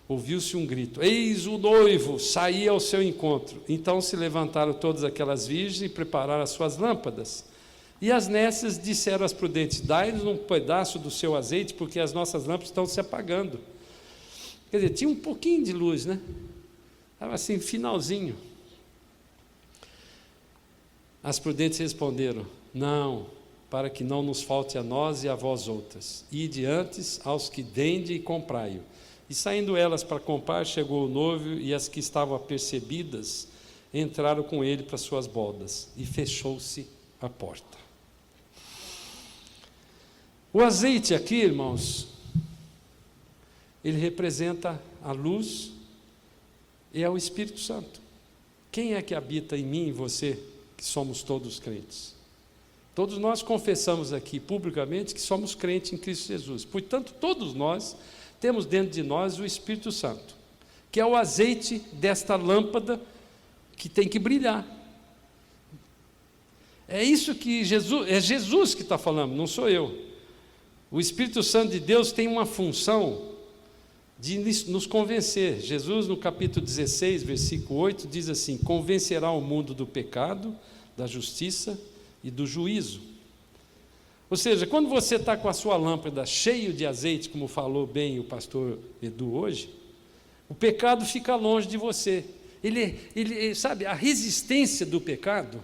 ouviu-se um grito: eis o noivo, saía ao seu encontro. Então se levantaram todas aquelas virgens e prepararam as suas lâmpadas. E as nécias disseram às prudentes: dai-nos um pedaço do seu azeite, porque as nossas lâmpadas estão se apagando. Quer dizer, tinha um pouquinho de luz, né? Estava assim, finalzinho. As prudentes responderam: não, para que não nos falte a nós e a vós outras. Ide antes aos que dende e comprai-o. E saindo elas para comprar, chegou o noivo, e as que estavam apercebidas entraram com ele para suas bodas, e fechou-se a porta. O azeite aqui, irmãos, ele representa a luz e é o Espírito Santo. Quem é que habita em mim e você, que somos todos crentes? Todos nós confessamos aqui publicamente que somos crentes em Cristo Jesus. Portanto, todos nós temos dentro de nós o Espírito Santo, que é o azeite desta lâmpada que tem que brilhar. É isso que Jesus que está falando, não sou eu. O Espírito Santo de Deus tem uma função de nos convencer. Jesus, no capítulo 16, versículo 8, diz assim: convencerá o mundo do pecado, da justiça e do juízo. Ou seja, quando você está com a sua lâmpada cheia de azeite, como falou bem o pastor Edu hoje, o pecado fica longe de você. Ele sabe, a resistência do pecado,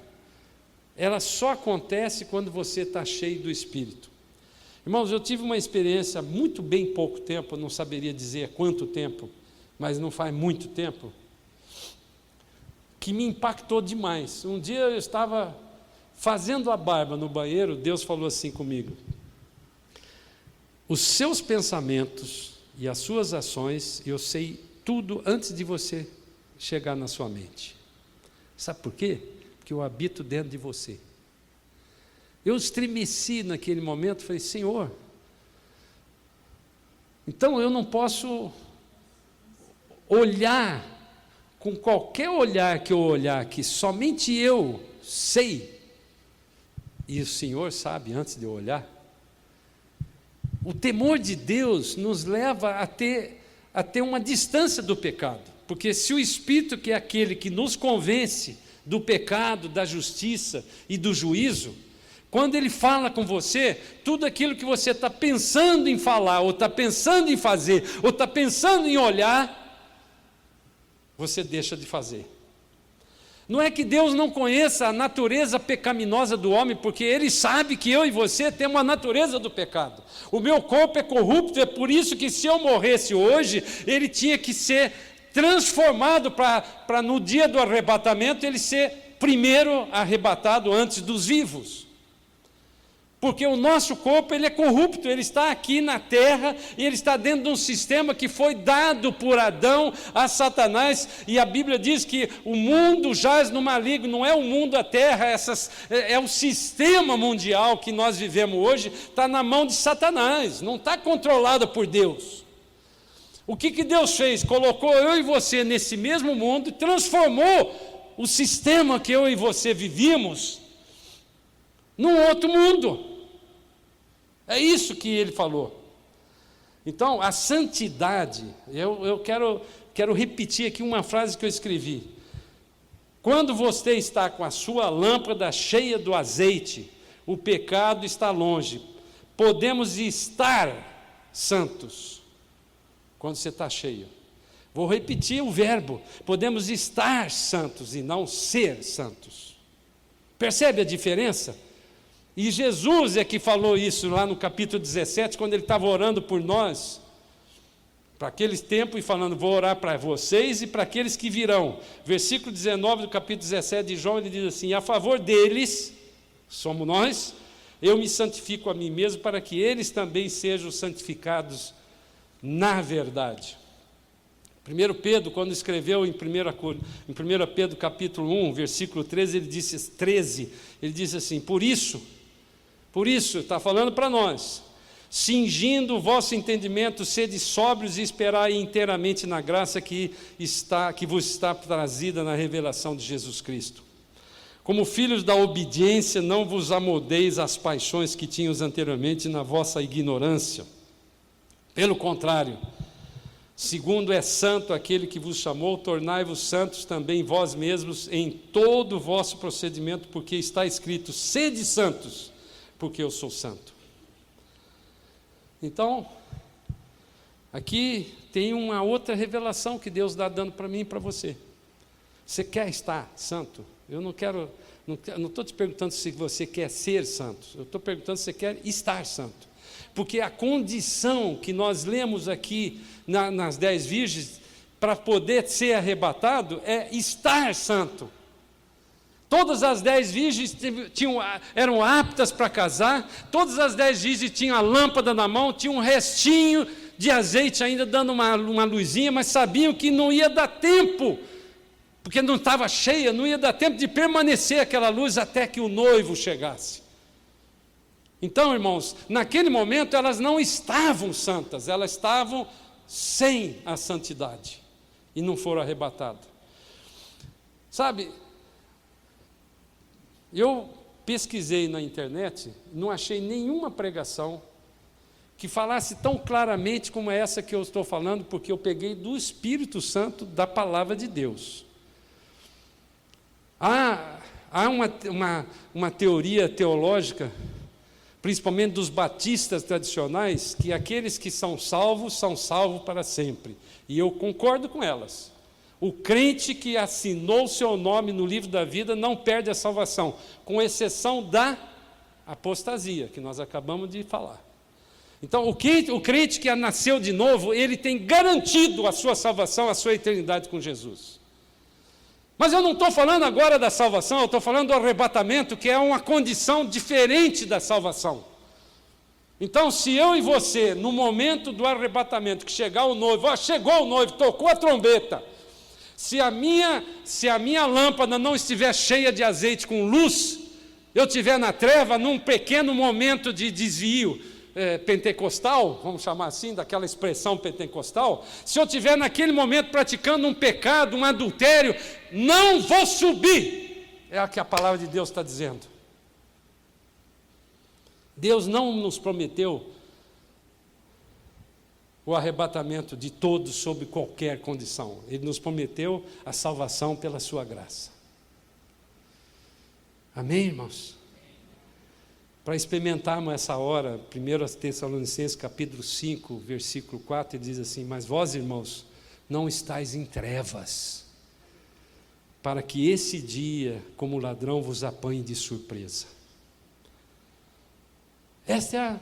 ela só acontece quando você está cheio do Espírito. Irmãos, eu tive uma experiência há muito bem pouco tempo, eu não saberia dizer quanto tempo, mas não faz muito tempo, que me impactou demais. Um dia eu estava fazendo a barba no banheiro, Deus falou assim comigo: os seus pensamentos e as suas ações, eu sei tudo antes de você chegar na sua mente. Sabe por quê? Porque eu habito dentro de você. Eu estremeci naquele momento, falei: Senhor, Então eu não posso olhar, com qualquer olhar que eu olhar, que somente eu sei, e o Senhor sabe antes de eu olhar. O temor de Deus nos leva a ter uma distância do pecado, porque se o Espírito, que é aquele que nos convence do pecado, da justiça e do juízo, quando ele fala com você, tudo aquilo que você está pensando em falar, ou está pensando em fazer, ou está pensando em olhar, você deixa de fazer. Não é que Deus não conheça a natureza pecaminosa do homem, porque Ele sabe que eu e você temos a natureza do pecado. O meu corpo é corrupto, é por isso que se eu morresse hoje, ele tinha que ser transformado para no dia do arrebatamento, ele ser primeiro arrebatado antes dos vivos. Porque o nosso corpo ele é corrupto, ele está aqui na terra e ele está dentro de um sistema que foi dado por Adão a Satanás, e a Bíblia diz que o mundo jaz no maligno, não é o mundo, a terra, é o sistema mundial que nós vivemos hoje, está na mão de Satanás, não está controlado por Deus. O que Deus fez? Colocou eu e você nesse mesmo mundo, transformou o sistema que eu e você vivíamos num outro mundo. É isso que ele falou. Então, a santidade, eu quero repetir aqui uma frase que eu escrevi. Quando você está com a sua lâmpada cheia do azeite, o pecado está longe. Podemos estar santos quando você está cheio. Vou repetir o verbo. Podemos estar santos e não ser santos. Percebe a diferença? E Jesus é que falou isso lá no capítulo 17, quando ele estava orando por nós, para aqueles tempos, e falando, vou orar para vocês e para aqueles que virão. Versículo 19 do capítulo 17 de João, ele diz assim, a favor deles, somos nós, eu me santifico a mim mesmo, para que eles também sejam santificados na verdade. 1 Pedro, quando escreveu em 1 Pedro capítulo 1, versículo 13, ele disse assim, por isso, está falando para nós, cingindo o vosso entendimento, sede sóbrios e esperai inteiramente na graça que vos está trazida na revelação de Jesus Cristo. Como filhos da obediência, não vos amoldeis às paixões que tínhamos anteriormente na vossa ignorância. Pelo contrário, segundo é santo aquele que vos chamou, tornai-vos santos também vós mesmos em todo o vosso procedimento, porque está escrito, sede santos, porque eu sou santo. Então, aqui tem uma outra revelação que Deus está dando para mim e para você. Você quer estar santo? Eu não estou te perguntando se você quer ser santo, eu estou perguntando se você quer estar santo. Porque a condição que nós lemos aqui nas 10 virgens, para poder ser arrebatado, é estar santo. Todas as 10 virgens eram aptas para casar, todas as 10 virgens tinham a lâmpada na mão, tinham um restinho de azeite ainda dando uma luzinha, mas sabiam que não ia dar tempo, porque não estava cheia, não ia dar tempo de permanecer aquela luz até que o noivo chegasse. Então, irmãos, naquele momento elas não estavam santas, elas estavam sem a santidade e não foram arrebatadas. Sabe, eu pesquisei na internet, não achei nenhuma pregação que falasse tão claramente como essa que eu estou falando, porque eu peguei do Espírito Santo da palavra de Deus. Há uma teoria teológica, principalmente dos batistas tradicionais, que aqueles que são salvos para sempre. E eu concordo com elas. O crente que assinou o seu nome no livro da vida não perde a salvação, com exceção da apostasia, que nós acabamos de falar. Então, o crente que nasceu de novo, ele tem garantido a sua salvação, a sua eternidade com Jesus. Mas eu não estou falando agora da salvação, eu estou falando do arrebatamento, que é uma condição diferente da salvação. Então, se eu e você, no momento do arrebatamento, que chegar o noivo, chegou o noivo, tocou a trombeta, se a minha lâmpada não estiver cheia de azeite com luz, eu estiver na treva, num pequeno momento de desvio, pentecostal, vamos chamar assim, daquela expressão pentecostal, se eu estiver naquele momento praticando um pecado, um adultério, não vou subir. É o que a palavra de Deus está dizendo. Deus não nos prometeu o arrebatamento de todos sob qualquer condição. Ele nos prometeu a salvação pela sua graça. Amém, irmãos? Para experimentarmos essa hora, 1 Tessalonicenses capítulo 5, versículo 4, ele diz assim: mas vós, irmãos, não estáis em trevas, para que esse dia, como ladrão, vos apanhe de surpresa. Essa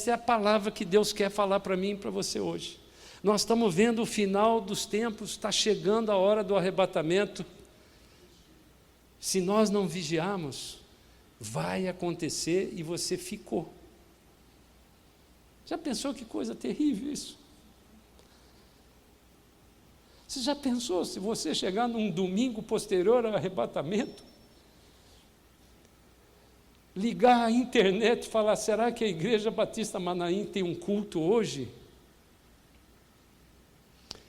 é a palavra que Deus quer falar para mim e para você hoje. Nós estamos vendo o final dos tempos, está chegando a hora do arrebatamento. Se nós não vigiarmos, vai acontecer e você ficou. Já pensou que coisa terrível isso? Você já pensou se você chegar num domingo posterior ao arrebatamento, ligar a internet e falar: será que a Igreja Batista Manaim tem um culto hoje?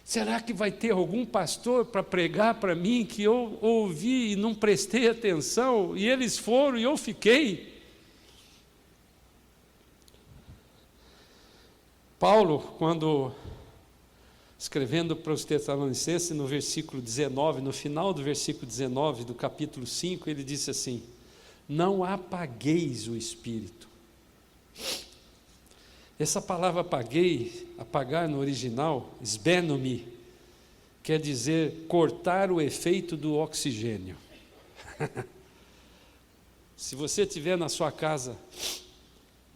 Será que vai ter algum pastor para pregar para mim que eu ouvi e não prestei atenção, e eles foram e eu fiquei? Paulo, quando escrevendo para os Tessalonicenses, no versículo 19, no final do versículo 19 do capítulo 5, ele disse assim: não apagueis o espírito. Essa palavra apagar no original, sbenomi, quer dizer cortar o efeito do oxigênio. Se você tiver na sua casa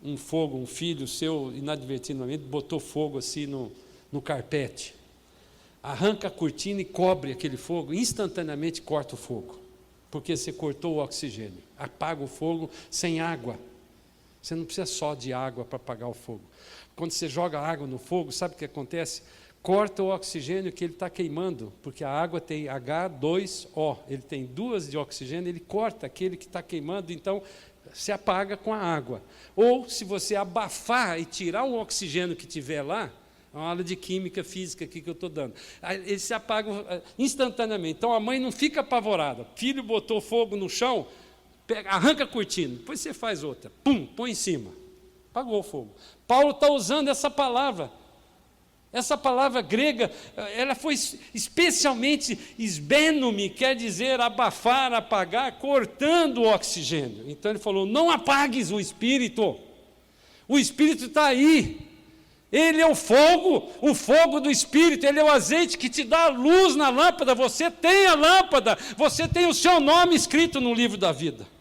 um fogo, um filho seu inadvertidamente botou fogo assim no carpete, arranca a cortina e cobre aquele fogo, instantaneamente corta o fogo, porque você cortou o oxigênio. Apaga o fogo sem água. Você não precisa só de água para apagar o fogo. Quando você joga água no fogo, sabe o que acontece? Corta o oxigênio que ele está queimando, porque a água tem H2O, ele tem 2 de oxigênio, ele corta aquele que está queimando, então se apaga com a água. Ou se você abafar e tirar o oxigênio que tiver lá, é uma aula de química, física aqui que eu estou dando, ele se apaga instantaneamente. Então a mãe não fica apavorada, o filho botou fogo no chão, arranca a cortina, depois você faz outra, pum, põe em cima, apagou o fogo. Paulo está usando essa palavra grega, ela foi especialmente sbenomi, quer dizer abafar, apagar, cortando o oxigênio. Então ele falou: não apagues o Espírito está aí, ele é o fogo do Espírito, ele é o azeite que te dá a luz na lâmpada, você tem a lâmpada, você tem o seu nome escrito no livro da vida.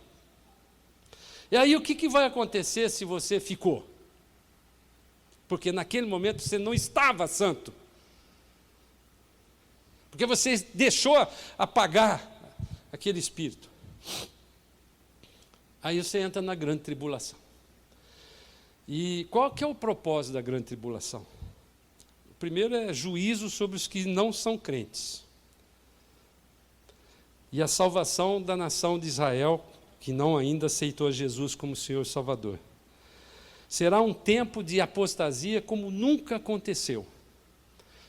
E aí o que vai acontecer se você ficou? Porque naquele momento você não estava santo. Porque você deixou apagar aquele espírito. Aí você entra na grande tribulação. E qual que é o propósito da grande tribulação? O primeiro é juízo sobre os que não são crentes. E a salvação da nação de Israel, que não ainda aceitou Jesus como Senhor e Salvador. Será um tempo de apostasia como nunca aconteceu.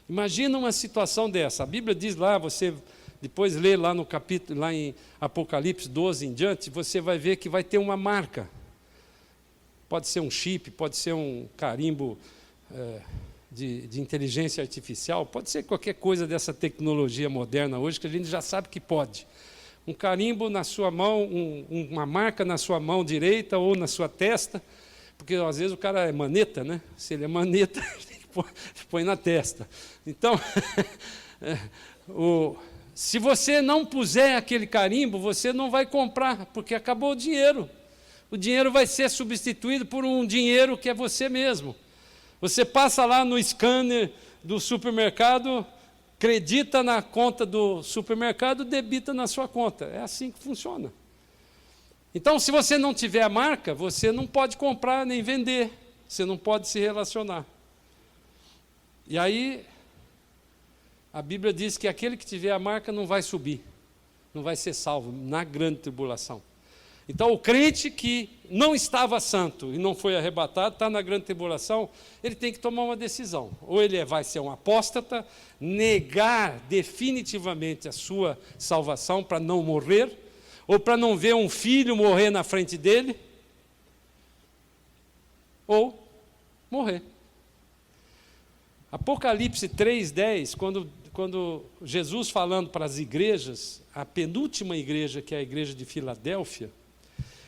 Imagina uma situação dessa. A Bíblia diz lá, você depois lê lá no capítulo, lá em Apocalipse 12 em diante, você vai ver que vai ter uma marca. Pode ser um chip, pode ser um carimbo de inteligência artificial, pode ser qualquer coisa dessa tecnologia moderna hoje, que a gente já sabe que pode. Um carimbo na sua mão, uma marca na sua mão direita ou na sua testa, porque às vezes o cara é maneta, né? Se ele é maneta, põe na testa. Então, se você não puser aquele carimbo, você não vai comprar, porque acabou o dinheiro. O dinheiro vai ser substituído por um dinheiro que é você mesmo. Você passa lá no scanner do supermercado, acredita na conta do supermercado, debita na sua conta. É assim que funciona. Então, se você não tiver a marca, você não pode comprar nem vender, você não pode se relacionar. E aí, a Bíblia diz que aquele que tiver a marca não vai subir, não vai ser salvo na grande tribulação. Então, o crente que não estava santo e não foi arrebatado, está na grande tribulação, ele tem que tomar uma decisão. Ou ele vai ser um apóstata, negar definitivamente a sua salvação para não morrer, ou para não ver um filho morrer na frente dele, ou morrer. Apocalipse 3:10, quando Jesus falando para as igrejas, a penúltima igreja, que é a igreja de Filadélfia,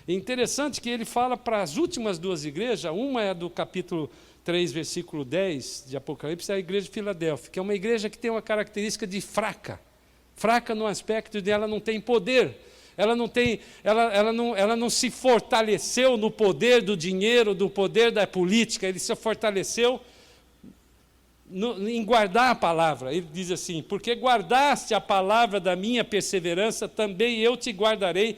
é interessante que ele fala para as últimas duas igrejas, uma é do capítulo 3, versículo 10 de Apocalipse, é a igreja de Filadélfia, que é uma igreja que tem uma característica de fraca no aspecto de ela não tem poder, ela não se fortaleceu no poder do dinheiro, do poder da política, ele se fortaleceu em guardar a palavra. Ele diz assim: porque guardaste a palavra da minha perseverança, também eu te guardarei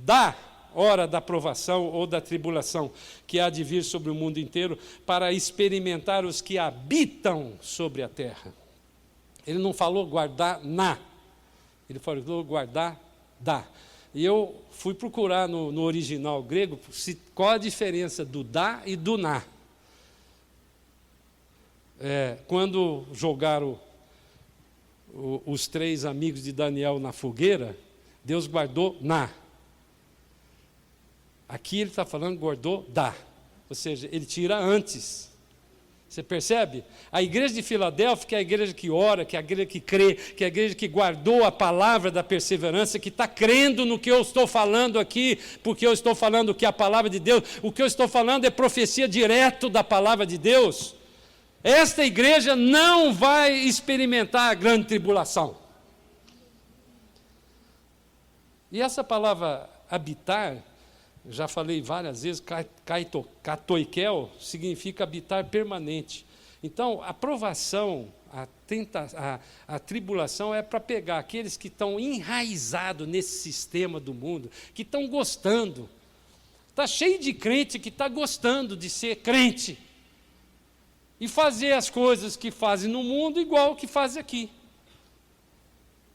da hora da provação ou da tribulação, que há de vir sobre o mundo inteiro, para experimentar os que habitam sobre a terra. Ele não falou guardar na, ele falou guardar da. E eu fui procurar no original grego qual a diferença do da e do na. Quando jogaram os 3 amigos de Daniel na fogueira, Deus guardou na. Aqui ele está falando guardou da, ou seja, ele tira antes. Você percebe? A igreja de Filadélfia, que é a igreja que ora, que é a igreja que crê, que é a igreja que guardou a palavra da perseverança, que está crendo no que eu estou falando aqui, porque eu estou falando que é a palavra de Deus, o que eu estou falando é profecia direto da palavra de Deus. Esta igreja não vai experimentar a grande tribulação. E essa palavra habitar, já falei várias vezes, katoikel, significa habitar permanente. Então, a provação, a tribulação é para pegar aqueles que estão enraizados nesse sistema do mundo, que estão gostando. Está cheio de crente que está gostando de ser crente e fazer as coisas que fazem no mundo igual que faz aqui.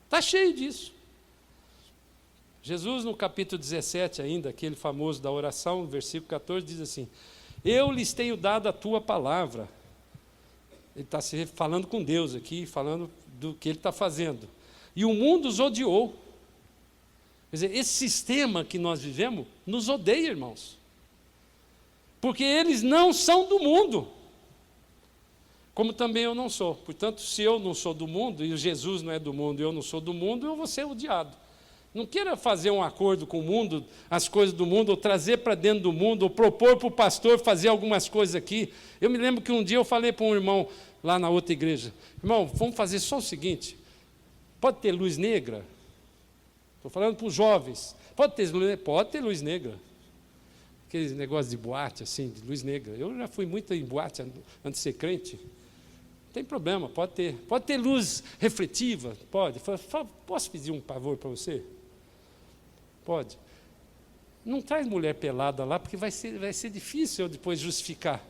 Está cheio disso. Jesus, no capítulo 17 ainda, aquele famoso da oração, no versículo 14, diz assim: eu lhes tenho dado a tua palavra. Ele está se falando com Deus aqui, falando do que ele está fazendo. E o mundo os odiou. Quer dizer, esse sistema que nós vivemos nos odeia, irmãos. Porque eles não são do mundo. Como também eu não sou. Portanto, se eu não sou do mundo, e Jesus não é do mundo, e eu não sou do mundo, eu vou ser odiado. Não queira fazer um acordo com o mundo, as coisas do mundo, ou trazer para dentro do mundo, ou propor para o pastor fazer algumas coisas aqui. Eu me lembro que um dia eu falei para um irmão lá na outra igreja: irmão, vamos fazer só o seguinte, pode ter luz negra? Estou falando para os jovens, pode ter luz negra. Aqueles negócios de boate, assim, de luz negra. Eu já fui muito em boate antes de ser crente. Não tem problema, pode ter. Pode ter luz refletiva? Pode. Posso pedir um favor para você? Pode. Não traz mulher pelada lá, porque vai ser difícil eu depois justificar.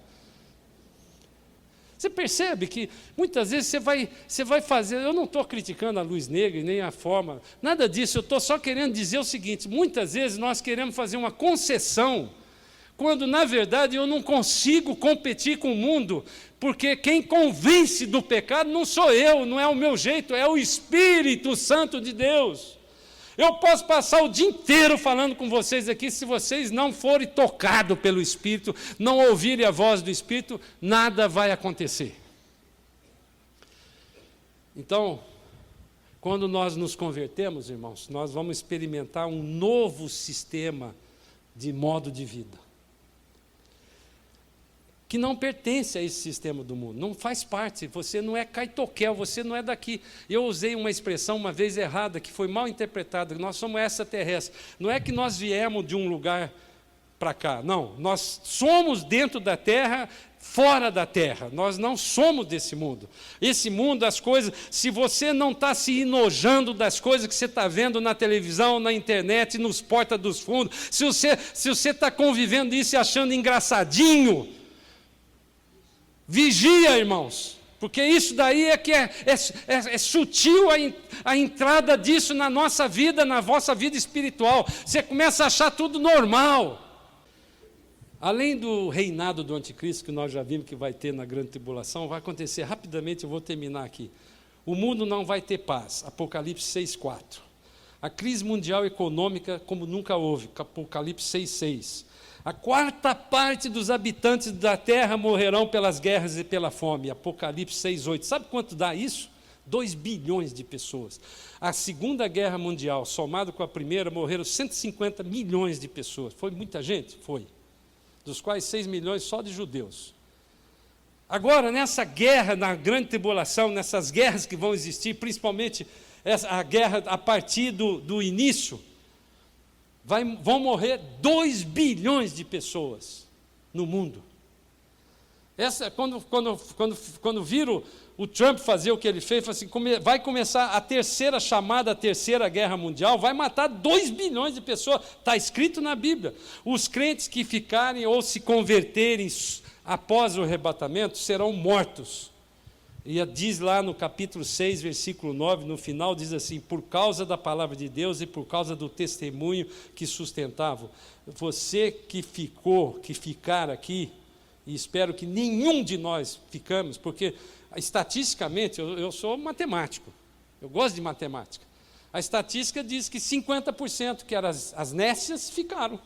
Você percebe que muitas vezes você vai fazer... Eu não estou criticando a luz negra, nem a forma, nada disso. Eu estou só querendo dizer o seguinte: muitas vezes nós queremos fazer uma concessão, quando, na verdade, eu não consigo competir com o mundo, porque quem convence do pecado não sou eu, não é o meu jeito, é o Espírito Santo de Deus. Eu posso passar o dia inteiro falando com vocês aqui, se vocês não forem tocados pelo Espírito, não ouvirem a voz do Espírito, nada vai acontecer. Então, quando nós nos convertemos, irmãos, nós vamos experimentar um novo sistema de modo de vida, que não pertence a esse sistema do mundo, não faz parte, você não é caitoquel, você não é daqui. Eu usei uma expressão uma vez errada, que foi mal interpretada, nós somos extraterrestres. Não é que nós viemos de um lugar para cá, não, nós somos dentro da terra, fora da terra, nós não somos desse mundo. Esse mundo, as coisas, se você não está se enojando das coisas que você está vendo na televisão, na internet, nos portas dos fundos, se você está convivendo isso e achando engraçadinho, vigia, irmãos, Porque isso daí é que é sutil a entrada disso na nossa vida, na vossa vida espiritual. Você começa a achar tudo normal. Além do reinado do anticristo, que nós já vimos que vai ter na grande tribulação, vai acontecer rapidamente, eu vou terminar aqui. O mundo não vai ter paz, Apocalipse 6,4. A crise mundial econômica como nunca houve, Apocalipse 6,6. A quarta parte dos habitantes da terra morrerão pelas guerras e pela fome, Apocalipse 6,8. Sabe quanto dá isso? 2 bilhões de pessoas. A Segunda Guerra Mundial, somado com a primeira, morreram 150 milhões de pessoas. Foi muita gente? Foi. Dos quais 6 milhões só de judeus. Agora, nessa guerra, na grande tribulação, nessas guerras que vão existir, principalmente a guerra a partir do início, vão morrer 2 bilhões de pessoas no mundo. Quando viram o Trump fazer o que ele fez, assim, vai começar a terceira chamada, a terceira guerra mundial, vai matar 2 bilhões de pessoas. Está escrito na Bíblia. Os crentes que ficarem ou se converterem após o arrebatamento serão mortos. E diz lá no capítulo 6, versículo 9, no final diz assim: por causa da palavra de Deus e por causa do testemunho que sustentavam. Você que ficar aqui, e espero que nenhum de nós ficamos, porque estatisticamente, eu sou matemático, eu gosto de matemática. A estatística diz que 50% que eram as nécias ficaram.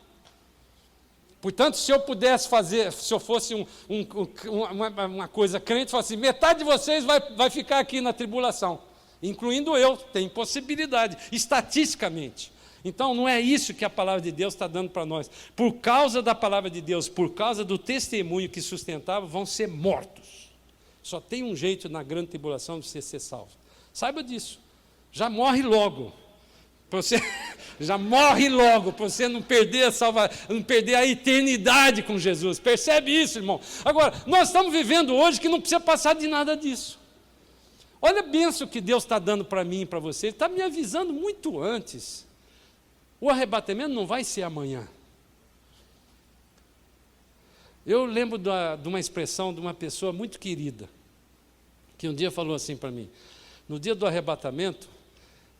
Portanto, se eu pudesse fazer, se eu fosse uma coisa crente, eu assim, metade de vocês vai ficar aqui na tribulação, incluindo eu, tem possibilidade, estatisticamente. Então, não é isso que a palavra de Deus está dando para nós. Por causa da palavra de Deus, por causa do testemunho que sustentava, vão ser mortos. Só tem um jeito na grande tribulação de você ser salvo. Saiba disso. Já morre logo. Já morre logo, para você não perder não perder a eternidade com Jesus. Percebe isso, irmão? Agora, nós estamos vivendo hoje que não precisa passar de nada disso. Olha a bênção que Deus está dando para mim e para você. Ele está me avisando muito antes. O arrebatamento não vai ser amanhã. Eu lembro de uma expressão de uma pessoa muito querida, que um dia falou assim para mim: no dia do arrebatamento,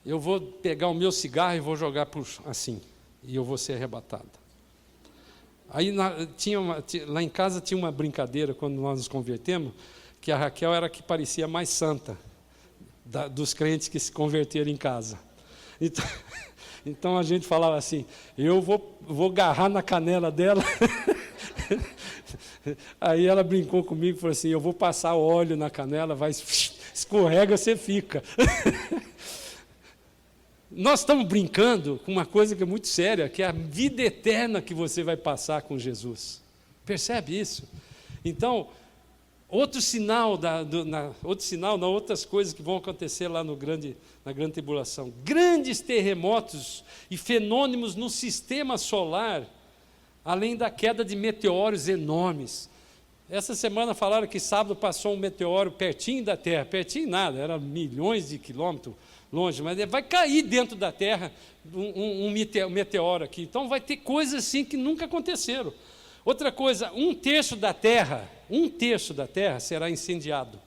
eu vou pegar o meu cigarro e vou jogar assim, e eu vou ser arrebatado. Aí lá em casa tinha uma brincadeira, quando nós nos convertemos, que a Raquel era a que parecia mais santa dos crentes que se converteram em casa. Então a gente falava assim: eu vou agarrar na canela dela. Aí ela brincou comigo e falou assim: eu vou passar óleo na canela, vai, escorrega, você fica. Nós estamos brincando com uma coisa que é muito séria, que é a vida eterna que você vai passar com Jesus. Percebe isso? Então, outras coisas que vão acontecer lá na grande tribulação. Grandes terremotos e fenômenos no sistema solar, além da queda de meteoros enormes. Essa semana falaram que sábado passou um meteoro pertinho da Terra, pertinho nada, era milhões de quilômetros longe, mas vai cair dentro da Terra um meteoro aqui. Então vai ter coisas assim que nunca aconteceram. Outra coisa, 1/3 da Terra será incendiado.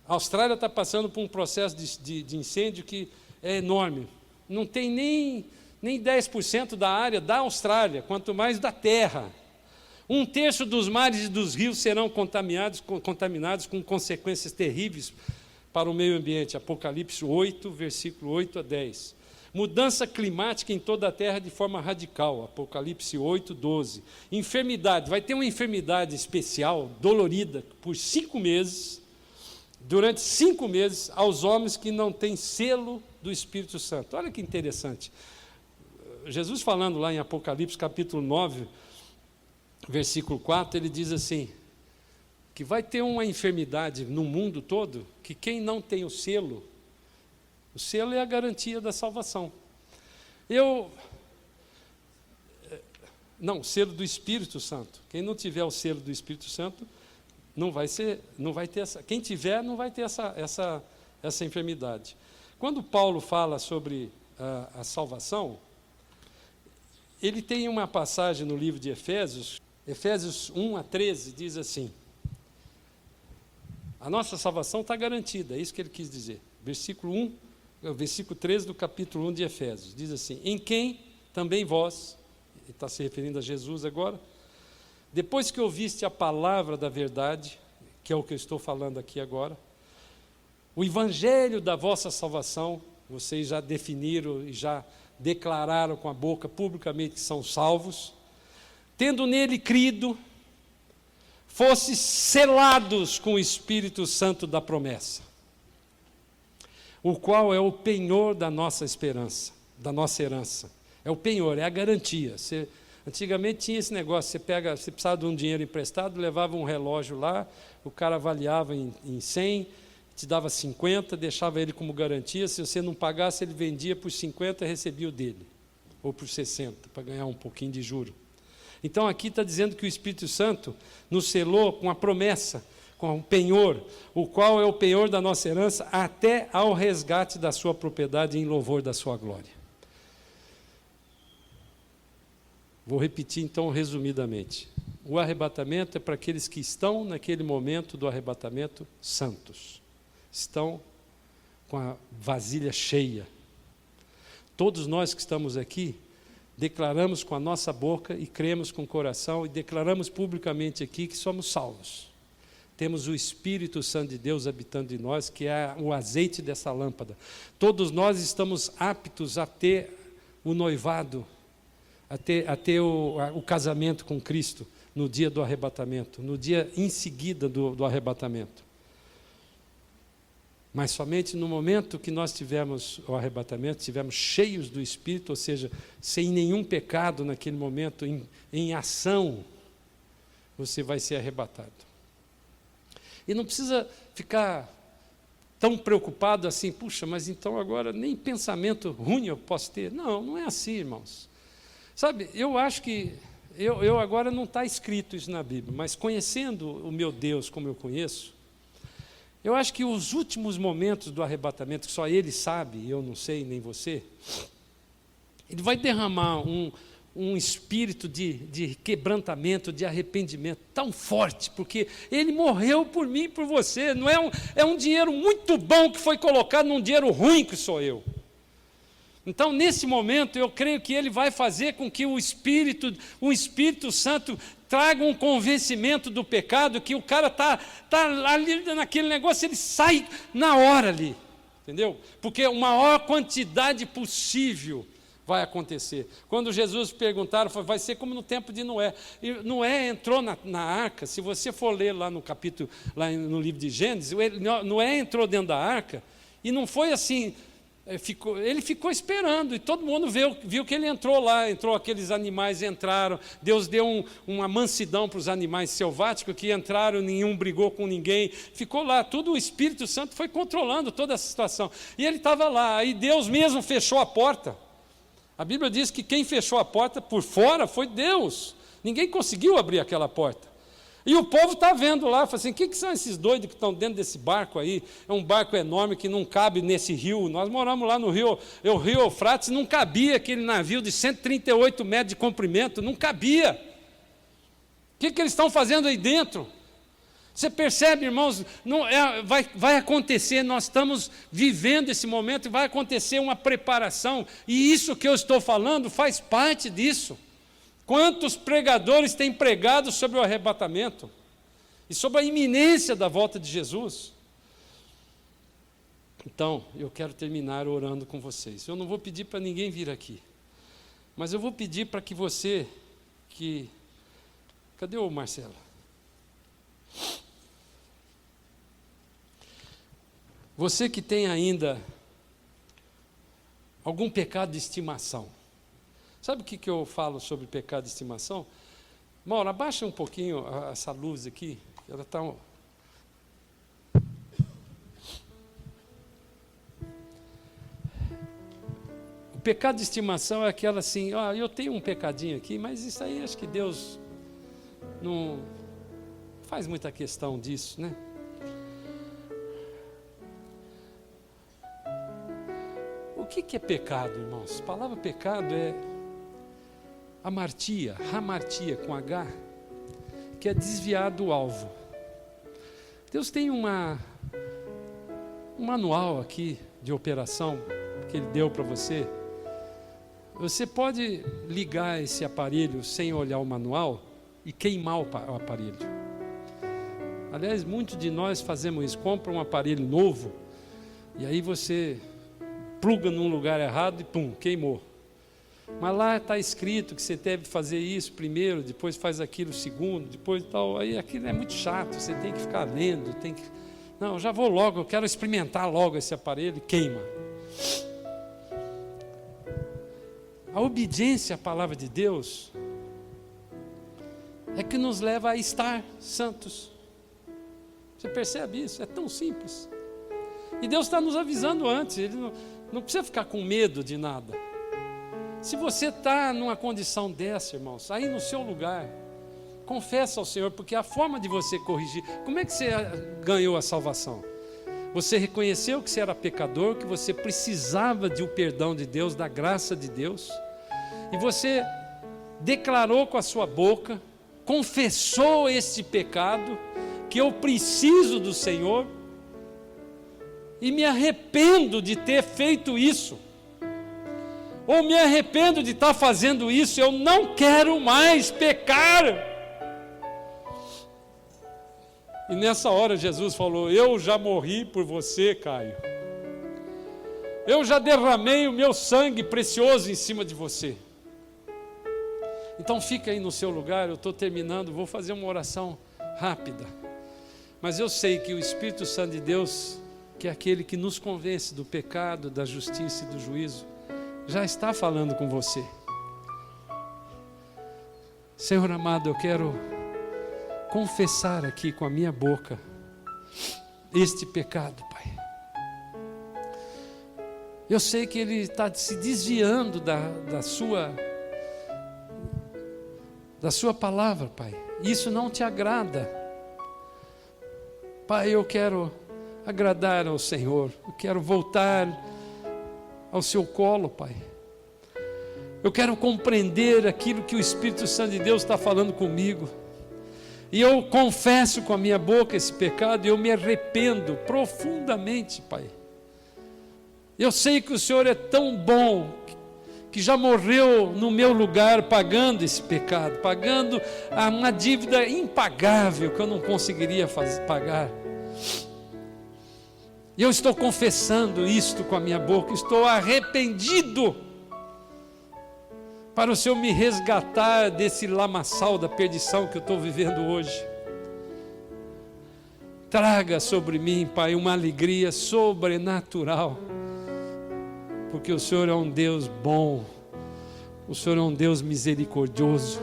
A Austrália está passando por um processo de incêndio que é enorme. Não tem nem 10% da área da Austrália, quanto mais da Terra. 1/3 dos mares e dos rios serão contaminados com consequências terríveis para o meio ambiente. Apocalipse 8, versículo 8 a 10. Mudança climática em toda a terra de forma radical. Apocalipse 8, 12. Enfermidade. Vai ter uma enfermidade especial, dolorida, por 5 meses, durante 5 meses, aos homens que não têm selo do Espírito Santo. Olha que interessante. Jesus falando lá em Apocalipse, capítulo 9, versículo 4, ele diz assim, que vai ter uma enfermidade no mundo todo, que quem não tem o selo é a garantia da salvação. O selo do Espírito Santo. Quem não tiver o selo do Espírito Santo, não vai ter essa. Quem tiver, não vai ter essa enfermidade. Quando Paulo fala sobre a salvação, ele tem uma passagem no livro de Efésios 1 a 13, diz assim: A nossa salvação está garantida, é isso que ele quis dizer. Versículo 13 do capítulo 1 de Efésios, diz assim: em quem também vós, ele está se referindo a Jesus agora, depois que ouviste a palavra da verdade, que é o que eu estou falando aqui agora, o evangelho da vossa salvação, vocês já definiram e já declararam com a boca publicamente que são salvos, tendo nele crido, fostes selados com o Espírito Santo da promessa, o qual é o penhor da nossa esperança, da nossa herança. É o penhor, é a garantia. Antigamente tinha esse negócio, você precisava de um dinheiro emprestado, levava um relógio lá, o cara avaliava em 100, te dava 50, deixava ele como garantia, se você não pagasse, ele vendia por 50 e recebia o dele, ou por 60, para ganhar um pouquinho de juro. Então aqui está dizendo que o Espírito Santo nos selou com a promessa, com o penhor, o qual é o penhor da nossa herança, até ao resgate da sua propriedade em louvor da sua glória. Vou repetir então resumidamente. O arrebatamento é para aqueles que estão naquele momento do arrebatamento santos. Estão com a vasilha cheia. Todos nós que estamos aqui, declaramos com a nossa boca e cremos com o coração e declaramos publicamente aqui que somos salvos. Temos o Espírito Santo de Deus habitando em nós, que é o azeite dessa lâmpada. Todos nós estamos aptos a ter o noivado, a ter o casamento com Cristo no dia do arrebatamento, no dia em seguida do arrebatamento. Mas somente no momento que nós tivemos o arrebatamento, tivemos cheios do Espírito, ou seja, sem nenhum pecado naquele momento, em ação, você vai ser arrebatado. E não precisa ficar tão preocupado assim, puxa, mas então agora nem pensamento ruim eu posso ter. Não, não é assim, irmãos. Sabe, eu acho que, eu agora não está escrito isso na Bíblia, mas conhecendo o meu Deus como eu conheço, eu acho que os últimos momentos do arrebatamento, que só Ele sabe, eu não sei, nem você, Ele vai derramar um espírito de quebrantamento, de arrependimento tão forte, porque Ele morreu por mim e por você. Não é um dinheiro muito bom que foi colocado num dinheiro ruim que sou eu. Então, nesse momento, eu creio que Ele vai fazer com que o Espírito Santo traga um convencimento do pecado, que o cara está ali naquele negócio, ele sai na hora ali, entendeu? Porque a maior quantidade possível vai acontecer. Quando Jesus perguntaram, vai ser como no tempo de Noé. E Noé entrou na arca, se você for ler lá no capítulo, lá no livro de Gênesis, Noé entrou dentro da arca, e não foi assim... Ele ficou esperando, e todo mundo viu que ele entrou lá, aqueles animais entraram, Deus deu uma mansidão para os animais selváticos que entraram, nenhum brigou com ninguém, ficou lá, tudo o Espírito Santo foi controlando toda essa situação, e ele estava lá, aí Deus mesmo fechou a porta. A Bíblia diz que quem fechou a porta por fora foi Deus, ninguém conseguiu abrir aquela porta. E o povo está vendo lá, fala assim, o que são esses doidos que estão dentro desse barco aí? É um barco enorme que não cabe nesse rio. Nós moramos lá no rio, o rio Eufrates, não cabia aquele navio de 138 metros de comprimento, não cabia. O que eles estão fazendo aí dentro? Você percebe, irmãos, vai acontecer, nós estamos vivendo esse momento e vai acontecer uma preparação, e isso que eu estou falando faz parte disso. Quantos pregadores têm pregado sobre o arrebatamento e sobre a iminência da volta de Jesus? Então, eu quero terminar orando com vocês. Eu não vou pedir para ninguém vir aqui, mas eu vou pedir para que você, cadê o Marcelo? Você que tem ainda algum pecado de estimação. Sabe o que eu falo sobre pecado de estimação? Mauro, abaixa um pouquinho essa luz aqui. Ela está... O pecado de estimação é aquela assim, eu tenho um pecadinho aqui, mas isso aí acho que Deus não faz muita questão disso, né? O que é pecado, irmãos? A palavra pecado é hamartia com H, que é desviar do alvo. Deus tem um manual aqui de operação que Ele deu para você. Você pode ligar esse aparelho sem olhar o manual e queimar o aparelho. Aliás, muitos de nós fazemos isso, compra um aparelho novo e aí você pluga num lugar errado e pum, queimou. Mas lá está escrito que você deve fazer isso primeiro, depois faz aquilo segundo, depois tal. Aí aquilo é muito chato, você tem que ficar lendo, Não, já vou logo, eu quero experimentar logo esse aparelho e queima. A obediência à palavra de Deus é que nos leva a estar santos. Você percebe isso? É tão simples. E Deus está nos avisando antes, Ele não precisa ficar com medo de nada. Se você está numa condição dessa, irmãos, aí no seu lugar, confessa ao Senhor, porque a forma de você corrigir, como é que você ganhou a salvação? Você reconheceu que você era pecador, que você precisava de o perdão de Deus, da graça de Deus, e você declarou com a sua boca, confessou esse pecado, que eu preciso do Senhor, e me arrependo de ter feito isso, ou me arrependo de estar fazendo isso, eu não quero mais pecar. E nessa hora Jesus falou: eu já morri por você, Caio. Eu já derramei o meu sangue precioso em cima de você. Então fica aí no seu lugar, eu estou terminando, vou fazer uma oração rápida. Mas eu sei que o Espírito Santo de Deus, que é aquele que nos convence do pecado, da justiça e do juízo, já está falando com você. Senhor amado, eu quero confessar aqui com a minha boca este pecado, Pai. Eu sei que ele está se desviando da sua palavra, Pai. Isso não te agrada. Pai, eu quero agradar ao Senhor. Eu quero voltar ao seu colo, Pai. Eu quero compreender aquilo que o Espírito Santo de Deus está falando comigo. E eu confesso com a minha boca esse pecado e eu me arrependo profundamente, Pai. Eu sei que o Senhor é tão bom, que já morreu no meu lugar pagando esse pecado, pagando uma dívida impagável que eu não conseguiria pagar. E eu estou confessando isto com a minha boca, estou arrependido, para o Senhor me resgatar desse lamaçal da perdição que eu estou vivendo hoje. Traga sobre mim, Pai, uma alegria sobrenatural, porque o Senhor é um Deus bom, o Senhor é um Deus misericordioso.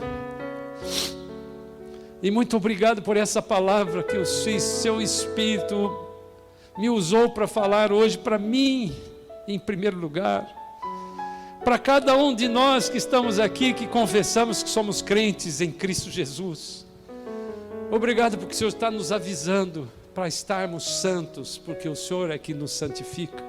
E muito obrigado por essa palavra que o seu Espírito me usou para falar hoje para mim, em primeiro lugar. Para cada um de nós que estamos aqui, que confessamos que somos crentes em Cristo Jesus. Obrigado porque o Senhor está nos avisando para estarmos santos, porque o Senhor é que nos santifica.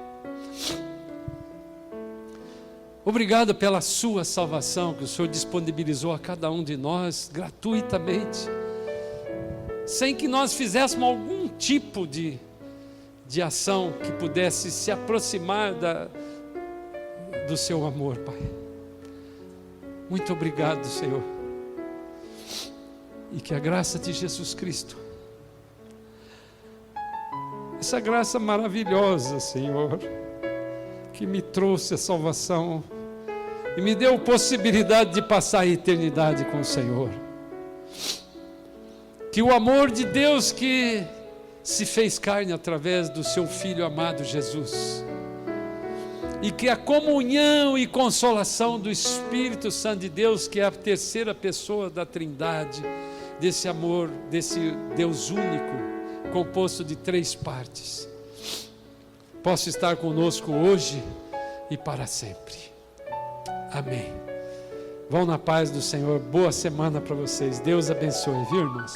Obrigado pela sua salvação, que o Senhor disponibilizou a cada um de nós gratuitamente, sem que nós fizéssemos algum tipo de ação que pudesse se aproximar do seu amor, Pai. Muito obrigado, Senhor. E que a graça de Jesus Cristo, essa graça maravilhosa, Senhor, que me trouxe a salvação e me deu possibilidade de passar a eternidade com o Senhor. Que o amor de Deus que se fez carne através do seu Filho amado Jesus, e que a comunhão e consolação do Espírito Santo de Deus, que é a terceira pessoa da Trindade, desse amor, desse Deus único, composto de 3 partes, possa estar conosco hoje e para sempre. Amém. Vão na paz do Senhor. Boa semana para vocês. Deus abençoe, viu, irmãos?